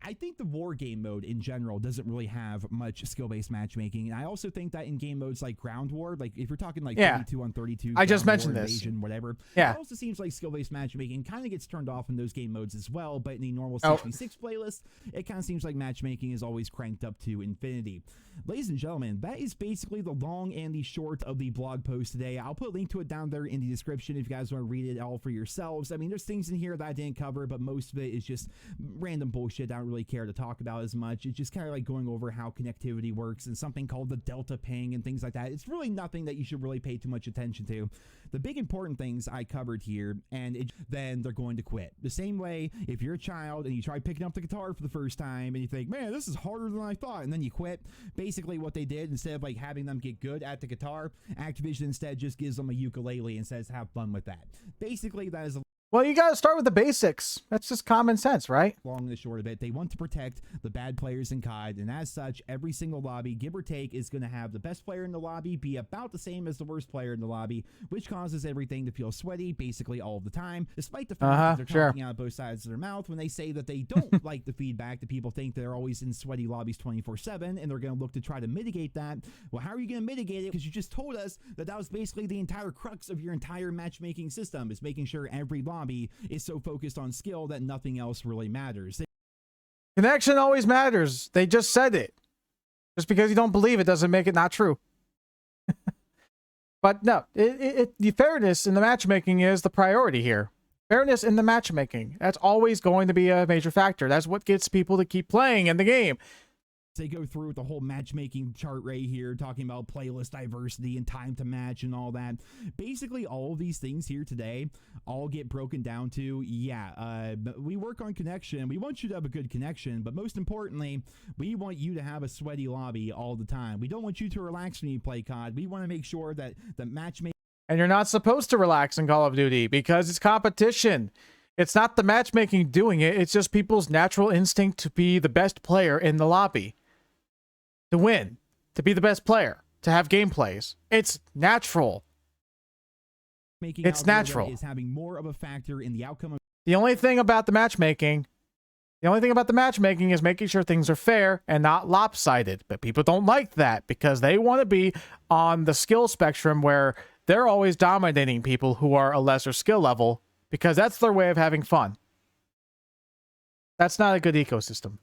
I think the war game mode in general doesn't really have much skill-based matchmaking. And I also think that in game modes like ground war, like if you're talking like 32 on 32, I just mentioned war, this, invasion, whatever. Yeah, it also seems like skill-based matchmaking kind of gets turned off in those game modes as well. But in the normal 66 playlist, it kind of seems like matchmaking is always cranked up to infinity. Ladies and gentlemen, that is basically the long and the short of the blog post today. I'll put a link to it down there in the description if you guys want to read it all for yourselves. I mean, there's things in here that I didn't cover, but most of it is just random bullshit I don't really care to talk about as much. It's just kind of like going over how connectivity works and something called the delta ping and things like that. It's really nothing that you should really pay too much attention to. The big important things I covered here, and then they're going to quit. The same way if you're a child and you try picking up the guitar for the first time and you think, man, this is harder than I thought, and then you quit. Basically what they did, instead of like having them get good at the guitar, Activision instead just gives them a ukulele and says have fun with that. Basically that is a well, you got to start with the basics. That's just common sense, right? Long and the short of it, they want to protect the bad players in COD, and as such, every single lobby, give or take, is going to have the best player in the lobby be about the same as the worst player in the lobby, which causes everything to feel sweaty basically all the time, despite the fact that they're talking out of both sides of their mouth when they say that they don't like the feedback that people think they're always in sweaty lobbies 24/7, and they're going to look to try to mitigate that. Well, how are you going to mitigate it? Because you just told us that that was basically the entire crux of your entire matchmaking system, is making sure every lobby is so focused on skill that nothing else really matters. Connection always matters. They just said it. Just because you don't believe it doesn't make it not true. But no, the fairness in the matchmaking is the priority here. Fairness in the matchmaking. That's always going to be a major factor. That's what gets people to keep playing in the game. They go through the whole matchmaking chart right here, talking about playlist diversity and time to match and all that. Basically, all of these things here today all get broken down to, we work on connection. We want you to have a good connection, but most importantly, we want you to have a sweaty lobby all the time. We don't want you to relax when you play COD. We want to make sure that the matchmaking... And you're not supposed to relax in Call of Duty because it's competition. It's not the matchmaking doing it. It's just people's natural instinct to be the best player in the lobby. To win, to be the best player, to have gameplays. It's natural. It's natural. Is having more of a factor in the outcome of the only thing about the matchmaking, The only thing about the matchmaking is making sure things are fair and not lopsided. But people don't like that because they want to be on the skill spectrum where they're always dominating people who are a lesser skill level because that's their way of having fun. That's not a good ecosystem.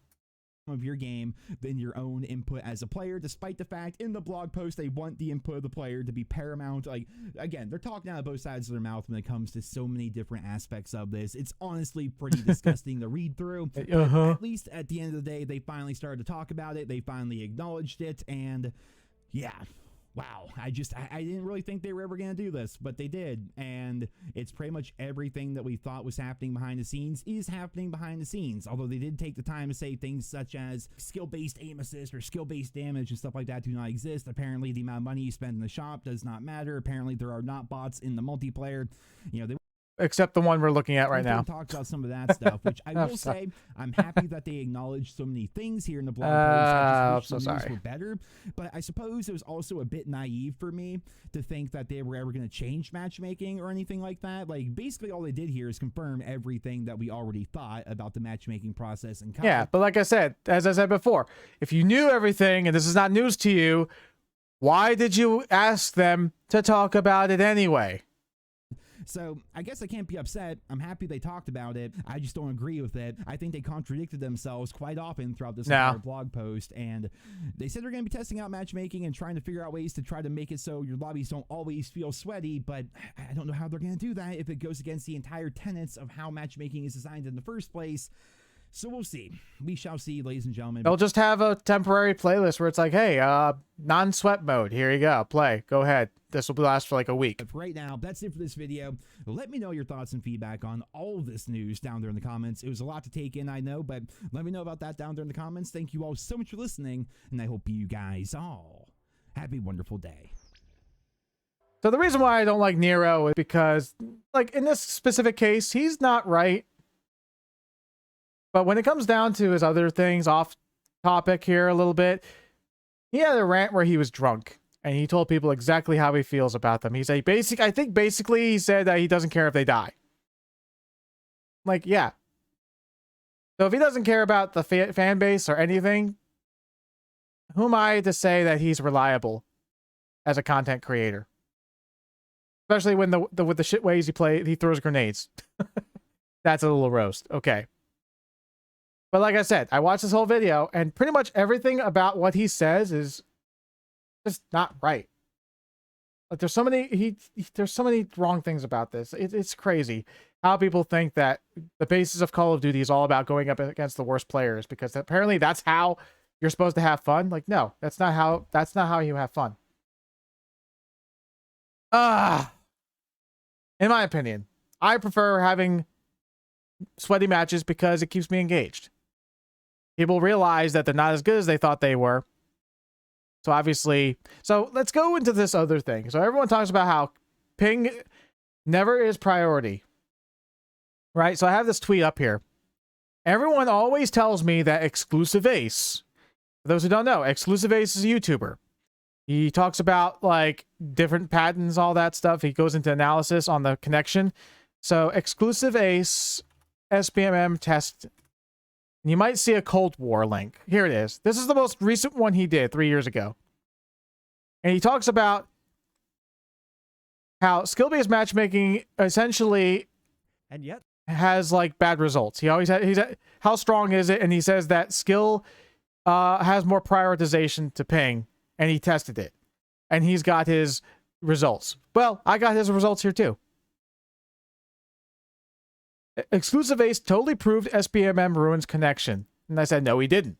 Of your game than your own input as a player, despite the fact in the blog post they want the input of the player to be paramount. Like, again, they're talking out of both sides of their mouth when it comes to so many different aspects of this. It's honestly pretty disgusting to read through. At least at the end of the day, they finally started to talk about it. They finally acknowledged it, and yeah. Wow, I didn't really think they were ever going to do this, but they did, and it's pretty much everything that we thought was happening behind the scenes is happening behind the scenes, although they did take the time to say things such as skill-based aim assist or skill-based damage and stuff like that do not exist. Apparently, the amount of money you spend in the shop does not matter. Apparently, there are not bots in the multiplayer. You know, they Except the one we're looking at right now. Talked about some of that stuff, which I will say, I'm happy that they acknowledged so many things here in the blog post. I just wish the news were better, but I suppose it was also a bit naive for me to think that they were ever going to change matchmaking or anything like that. Like, basically all they did here is confirm everything that we already thought about the matchmaking process. And yeah, but like I said, as I said before, if you knew everything and this is not news to you, why did you ask them to talk about it anyway? So I guess I can't be upset. I'm happy they talked about it. I just don't agree with it. I think they contradicted themselves quite often throughout this entire blog post. And they said they're going to be testing out matchmaking and trying to figure out ways to try to make it so your lobbies don't always feel sweaty. But I don't know how they're going to do that if it goes against the entire tenets of how matchmaking is designed in the first place. So we'll see. We shall see, ladies and gentlemen. They'll just have a temporary playlist where it's like, hey, non-sweat mode. Here you go. Play. Go ahead. This will last for like a week. But right now, that's it for this video. Let me know your thoughts and feedback on all of this news down there in the comments. It was a lot to take in, I know, but let me know about that down there in the comments. Thank you all so much for listening, and I hope you guys all have a wonderful day. So the reason why I don't like Nero is because, like, in this specific case, he's not right. But when it comes down to his other things, off topic here a little bit, he had a rant where he was drunk and he told people exactly how he feels about them. He's like, I think basically he said that he doesn't care if they die. Like, yeah. So if he doesn't care about the fan base or anything, who am I to say that he's reliable as a content creator? Especially when with the shit ways he throws grenades. That's a little roast. Okay. But like I said, I watched this whole video, and pretty much everything about what he says is just not right. Like there's so many wrong things about this. It's crazy how people think that the basis of Call of Duty is all about going up against the worst players, because apparently that's how you're supposed to have fun. Like, no, that's not how you have fun. In my opinion, I prefer having sweaty matches because it keeps me engaged. People realize that they're not as good as they thought they were. So obviously, let's go into this other thing. So everyone talks about how ping never is priority, right? So I have this tweet up here. Everyone always tells me that Exclusive Ace, for those who don't know, Exclusive Ace is a YouTuber. He talks about like different patents, all that stuff. He goes into analysis on the connection. So Exclusive Ace SBMM test. You might see a Cold War link. Here it is. This is the most recent one he did 3 years ago. And he talks about how skill-based matchmaking essentially has like bad results. How strong is it? And he says that skill has more prioritization to ping, and he tested it. And he's got his results. Well, I got his results here too. Exclusive Ace totally proved SBMM ruins connection. And I said, no, he didn't.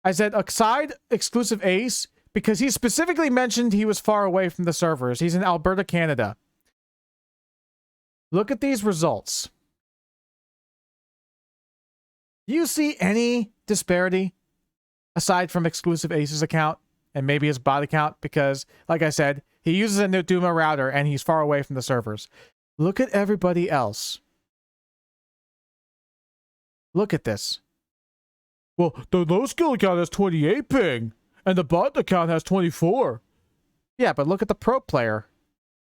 I said, aside Exclusive Ace, because he specifically mentioned he was far away from the servers. He's in Alberta, Canada. Look at these results. Do you see any disparity aside from Exclusive Ace's account and maybe his bot account? Because, like I said, he uses a Duma router and he's far away from the servers. Look at everybody else. Look at this. Well, the low skill account has 28 ping, and the bot account has 24. Yeah, but look at the pro player.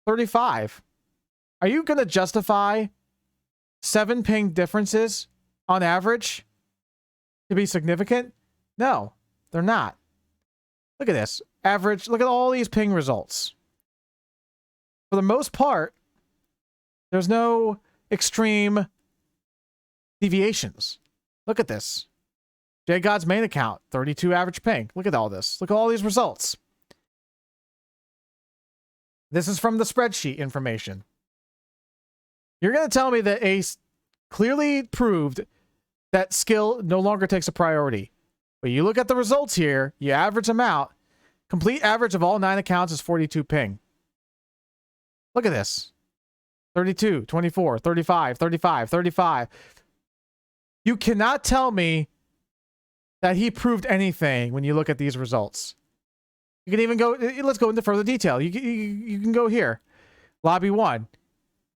35. Are you going to justify 7 ping differences on average to be significant? No, they're not. Look at this. Average, look at all these ping results. For the most part, there's no extreme deviations. Look at this. JGod's main account, 32 average ping. Look at all this. Look at all these results. This is from the spreadsheet information. You're going to tell me that Ace clearly proved that skill no longer takes a priority. But you look at the results here, you average them out. Complete average of all 9 accounts is 42 ping. Look at this. 32, 24, 35, 35, 35. You cannot tell me that he proved anything when you look at these results. You can even go, let's go into further detail. You can go here. Lobby 1.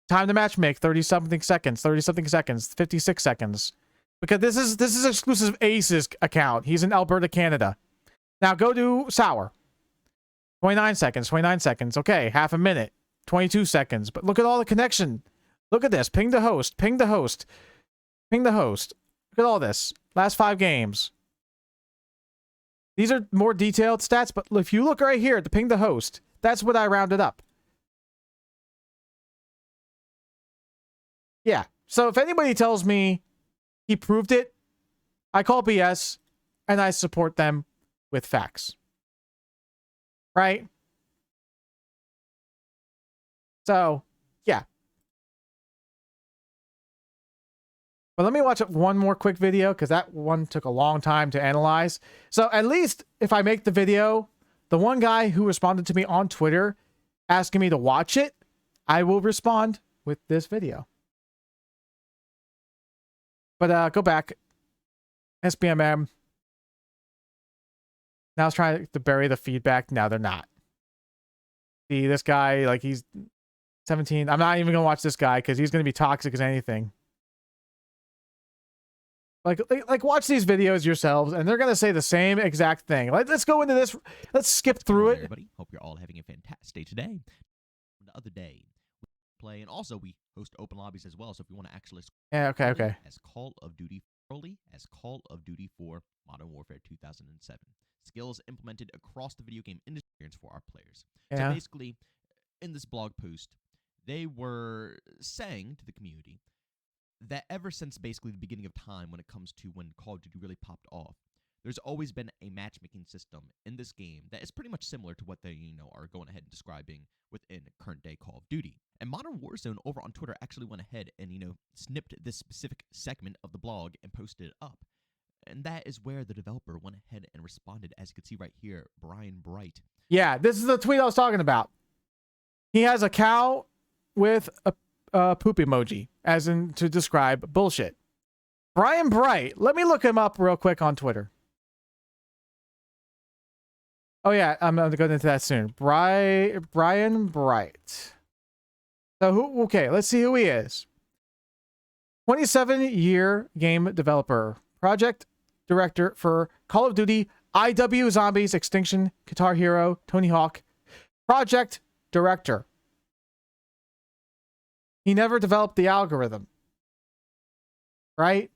Time to match make, 30-something seconds, 30-something seconds, 56 seconds. Because this is exclusive Ace's account. He's in Alberta, Canada. Now go to Sour. 29 seconds, 29 seconds. Okay, half a minute. 22 seconds. But look at all the connection. Look at this. Ping the host. Ping the host. Ping the host. Look at all this. Last 5 games. These are more detailed stats, but if you look right here at the ping the host, that's what I rounded up. Yeah. So if anybody tells me he proved it, I call BS and I support them with facts. Right? So, yeah. But let me watch one more quick video because that one took a long time to analyze. So at least if I make the video, the one guy who responded to me on Twitter asking me to watch it, I will respond with this video. But go back. SBMM. Now it's trying to bury the feedback. Now they're not. See, this guy, like he's 17. I'm not even going to watch this guy because he's going to be toxic as anything. Like watch these videos yourselves, and they're going to say the same exact thing. Let's go into this. Let's skip through it. Everybody, hope you're all having a fantastic day today. The other day, we play, and also we host open lobbies as well. So if you want to actually, yeah, okay. As Call of Duty early as Call of Duty 4 Modern Warfare 2007, skills implemented across the video game industry for our players. Yeah. So basically, in this blog post, they were saying to the community that ever since basically the beginning of time when it comes to when Call of Duty really popped off, there's always been a matchmaking system in this game that is pretty much similar to what they, are going ahead and describing within current day Call of Duty. And Modern Warzone over on Twitter actually went ahead and, snipped this specific segment of the blog and posted it up. And that is where the developer went ahead and responded, as you can see right here, Brian Bright. Yeah, this is the tweet I was talking about. He has a cow with a poop emoji, as in to describe bullshit. Brian Bright. Let me look him up real quick on Twitter. Oh yeah, I'm going to go into that soon. Brian Bright. So who? Okay, let's see who he is. 27-year game developer, project director for Call of Duty, IW Zombies, Extinction, Guitar Hero, Tony Hawk. Project director. He never developed the algorithm. Right?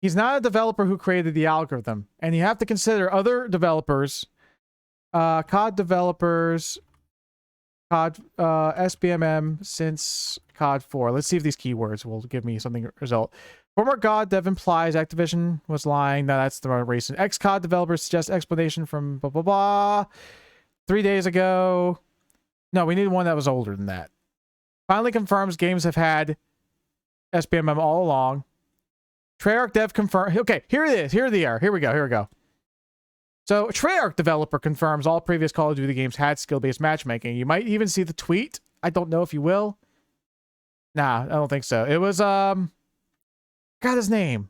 He's not a developer who created the algorithm. And you have to consider other developers, COD developers, COD, SBMM since COD 4. Let's see if these keywords will give me something result. Former COD dev implies Activision was lying. No, that's the more recent. Ex-COD developers suggest explanation from blah, blah, blah. 3 days ago. No, we need one that was older than that. Finally confirms games have had SBMM all along. Treyarch dev confirmed. Okay, here it is. Here they are. Here we go. So, Treyarch developer confirms all previous Call of Duty games had skill-based matchmaking. You might even see the tweet. I don't know if you will. Nah, I don't think so. It was, got his name.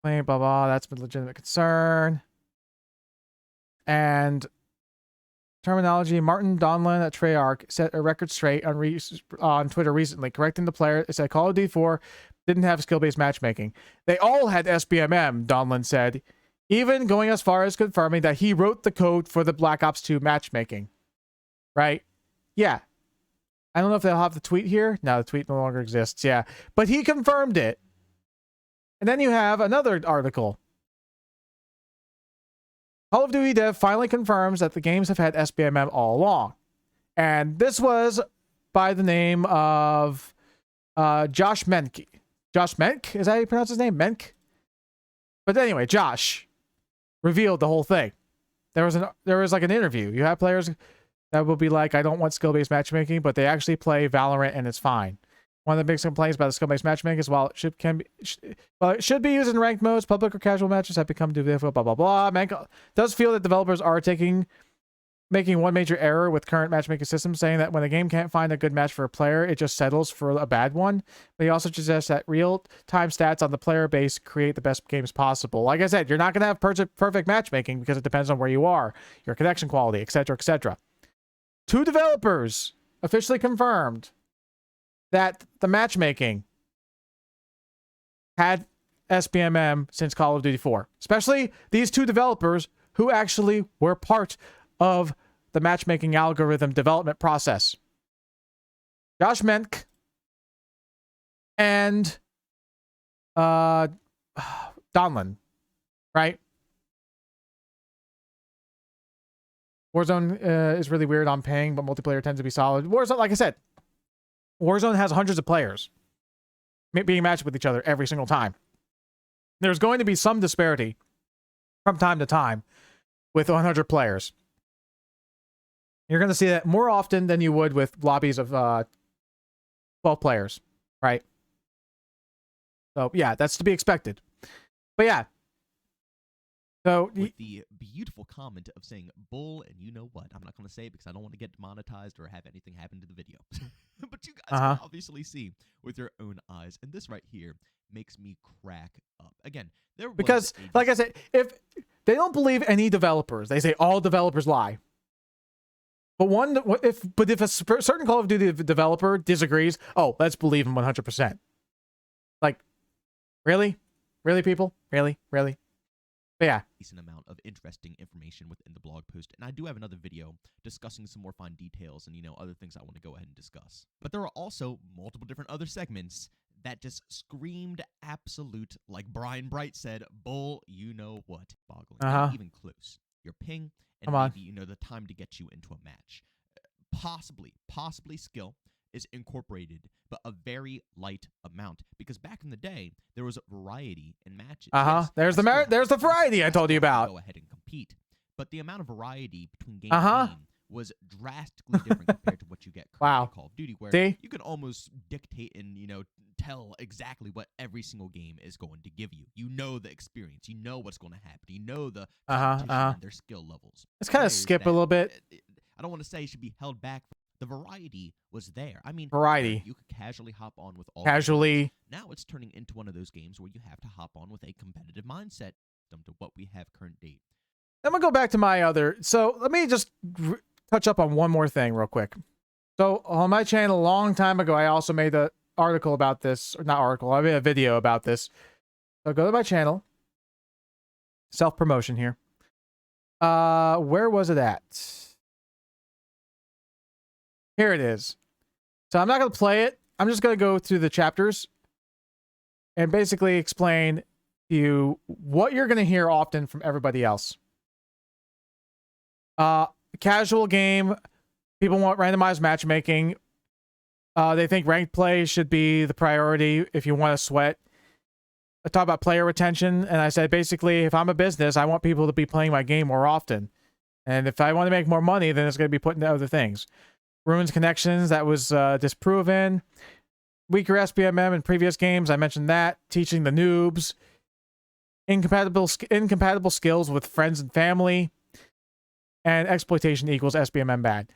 Blah, blah, that's a legitimate concern. And terminology, Martin Donlan at Treyarch set a record straight on Twitter recently, correcting the player. It said Call of Duty 4 didn't have skill-based matchmaking. They all had SBMM, Donlan said, even going as far as confirming that he wrote the code for the Black Ops 2 matchmaking. Right? Yeah. I don't know if they'll have the tweet here. No, the tweet no longer exists. Yeah, but he confirmed it. And then you have another article. Call of Duty Dev finally confirms that the games have had SBMM all along. And this was by the name of Josh Menke. Josh Menke? Is that how you pronounce his name? Menke? But anyway, Josh revealed the whole thing. There was like an interview. You have players that will be like, I don't want skill-based matchmaking, but they actually play Valorant and it's fine. One of the biggest complaints about the skill-based matchmaking is while it should be used in ranked modes, public or casual matches have become too difficult, blah, blah, blah. Menke does feel that developers are making one major error with current matchmaking systems, saying that when a game can't find a good match for a player, it just settles for a bad one. But he also suggests that real-time stats on the player base create the best games possible. Like I said, you're not going to have perfect matchmaking because it depends on where you are, your connection quality, etc., etc. 2 developers officially confirmed that the matchmaking had SBMM since Call of Duty 4. Especially these 2 developers who actually were part of the matchmaking algorithm development process. Josh Menke and Donlin, right? Warzone is really weird on ping, but multiplayer tends to be solid. Warzone, like I said, Warzone has hundreds of players being matched with each other every single time. There's going to be some disparity from time to time with 100 players. You're going to see that more often than you would with lobbies of 12 players, right? So, yeah, that's to be expected. But, yeah. So, with the beautiful comment of saying bull and you know what. I'm not going to say it because I don't want to get demonetized or have anything happen to the video. But you guys can obviously see with your own eyes. And this right here makes me crack up. Again, because, like I said, if they don't believe any developers, they say all developers lie. But if a certain Call of Duty developer disagrees, oh, let's believe him 100%. Like, really? Really, people? Really? Really? But yeah. Decent amount of interesting information within the blog post, and I do have another video discussing some more fine details and, other things I want to go ahead and discuss. But there are also multiple different other segments that just screamed absolute, like Brian Bright said, bull, you know what, boggling. Not even close. Your ping, and maybe, the time to get you into a match. Possibly skill is incorporated, but a very light amount. Because back in the day, there was variety in matches. Yes, there's the variety I told you about. Go ahead and compete. But the amount of variety between game and game was drastically different compared to what you get currently in Call of Duty, where you can almost dictate and, tell exactly what every single game is going to give you. You know the experience. You know what's going to happen. You know the competition and their skill levels. Let's kind of skip a little bit. I don't want to say it should be held back. The variety was there. I mean, variety. You could casually hop on with all. Casually. Now it's turning into one of those games where you have to hop on with a competitive mindset to what we have current date. I'm going to go back to my other. So let me just touch up on one more thing real quick. So on my channel a long time ago, I also made an article about this. Or not article. I made a video about this. So go to my channel. Self-promotion here. Where was it at? Here it is. So I'm not going to play it. I'm just going to go through the chapters and basically explain to you what you're going to hear often from everybody else. Casual game. People want randomized matchmaking. They think ranked play should be the priority if you want to sweat. I talk about player retention, and I said basically if I'm a business, I want people to be playing my game more often. And if I want to make more money, then it's going to be put into other things. Ruins connections, that was disproven. Weaker SBMM in previous games, I mentioned that. Teaching the noobs. Incompatible skills with friends and family. And exploitation equals SBMM bad.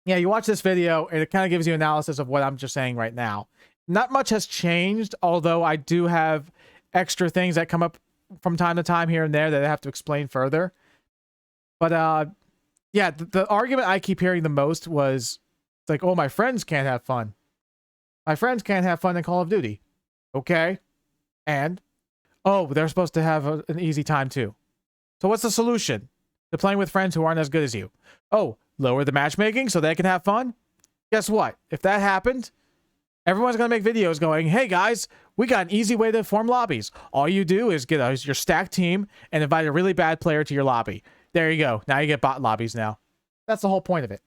Yeah, you watch this video, and it kind of gives you analysis of what I'm just saying right now. Not much has changed, although I do have extra things that come up from time to time here and there that I have to explain further. But, yeah, the argument I keep hearing the most was, it's like, oh, my friends can't have fun. My friends can't have fun in Call of Duty. Okay. And, oh, they're supposed to have an easy time too. So what's the solution to playing with friends who aren't as good as you? Oh, lower the matchmaking so they can have fun? Guess what? If that happened, everyone's going to make videos going, hey guys, we got an easy way to form lobbies. All you do is get your stacked team and invite a really bad player to your lobby. There you go. Now you get bot lobbies now. That's the whole point of it.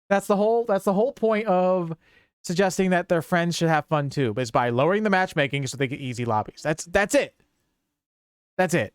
That's the whole point of suggesting that their friends should have fun too, is by lowering the matchmaking so they get easy lobbies. That's it. That's it.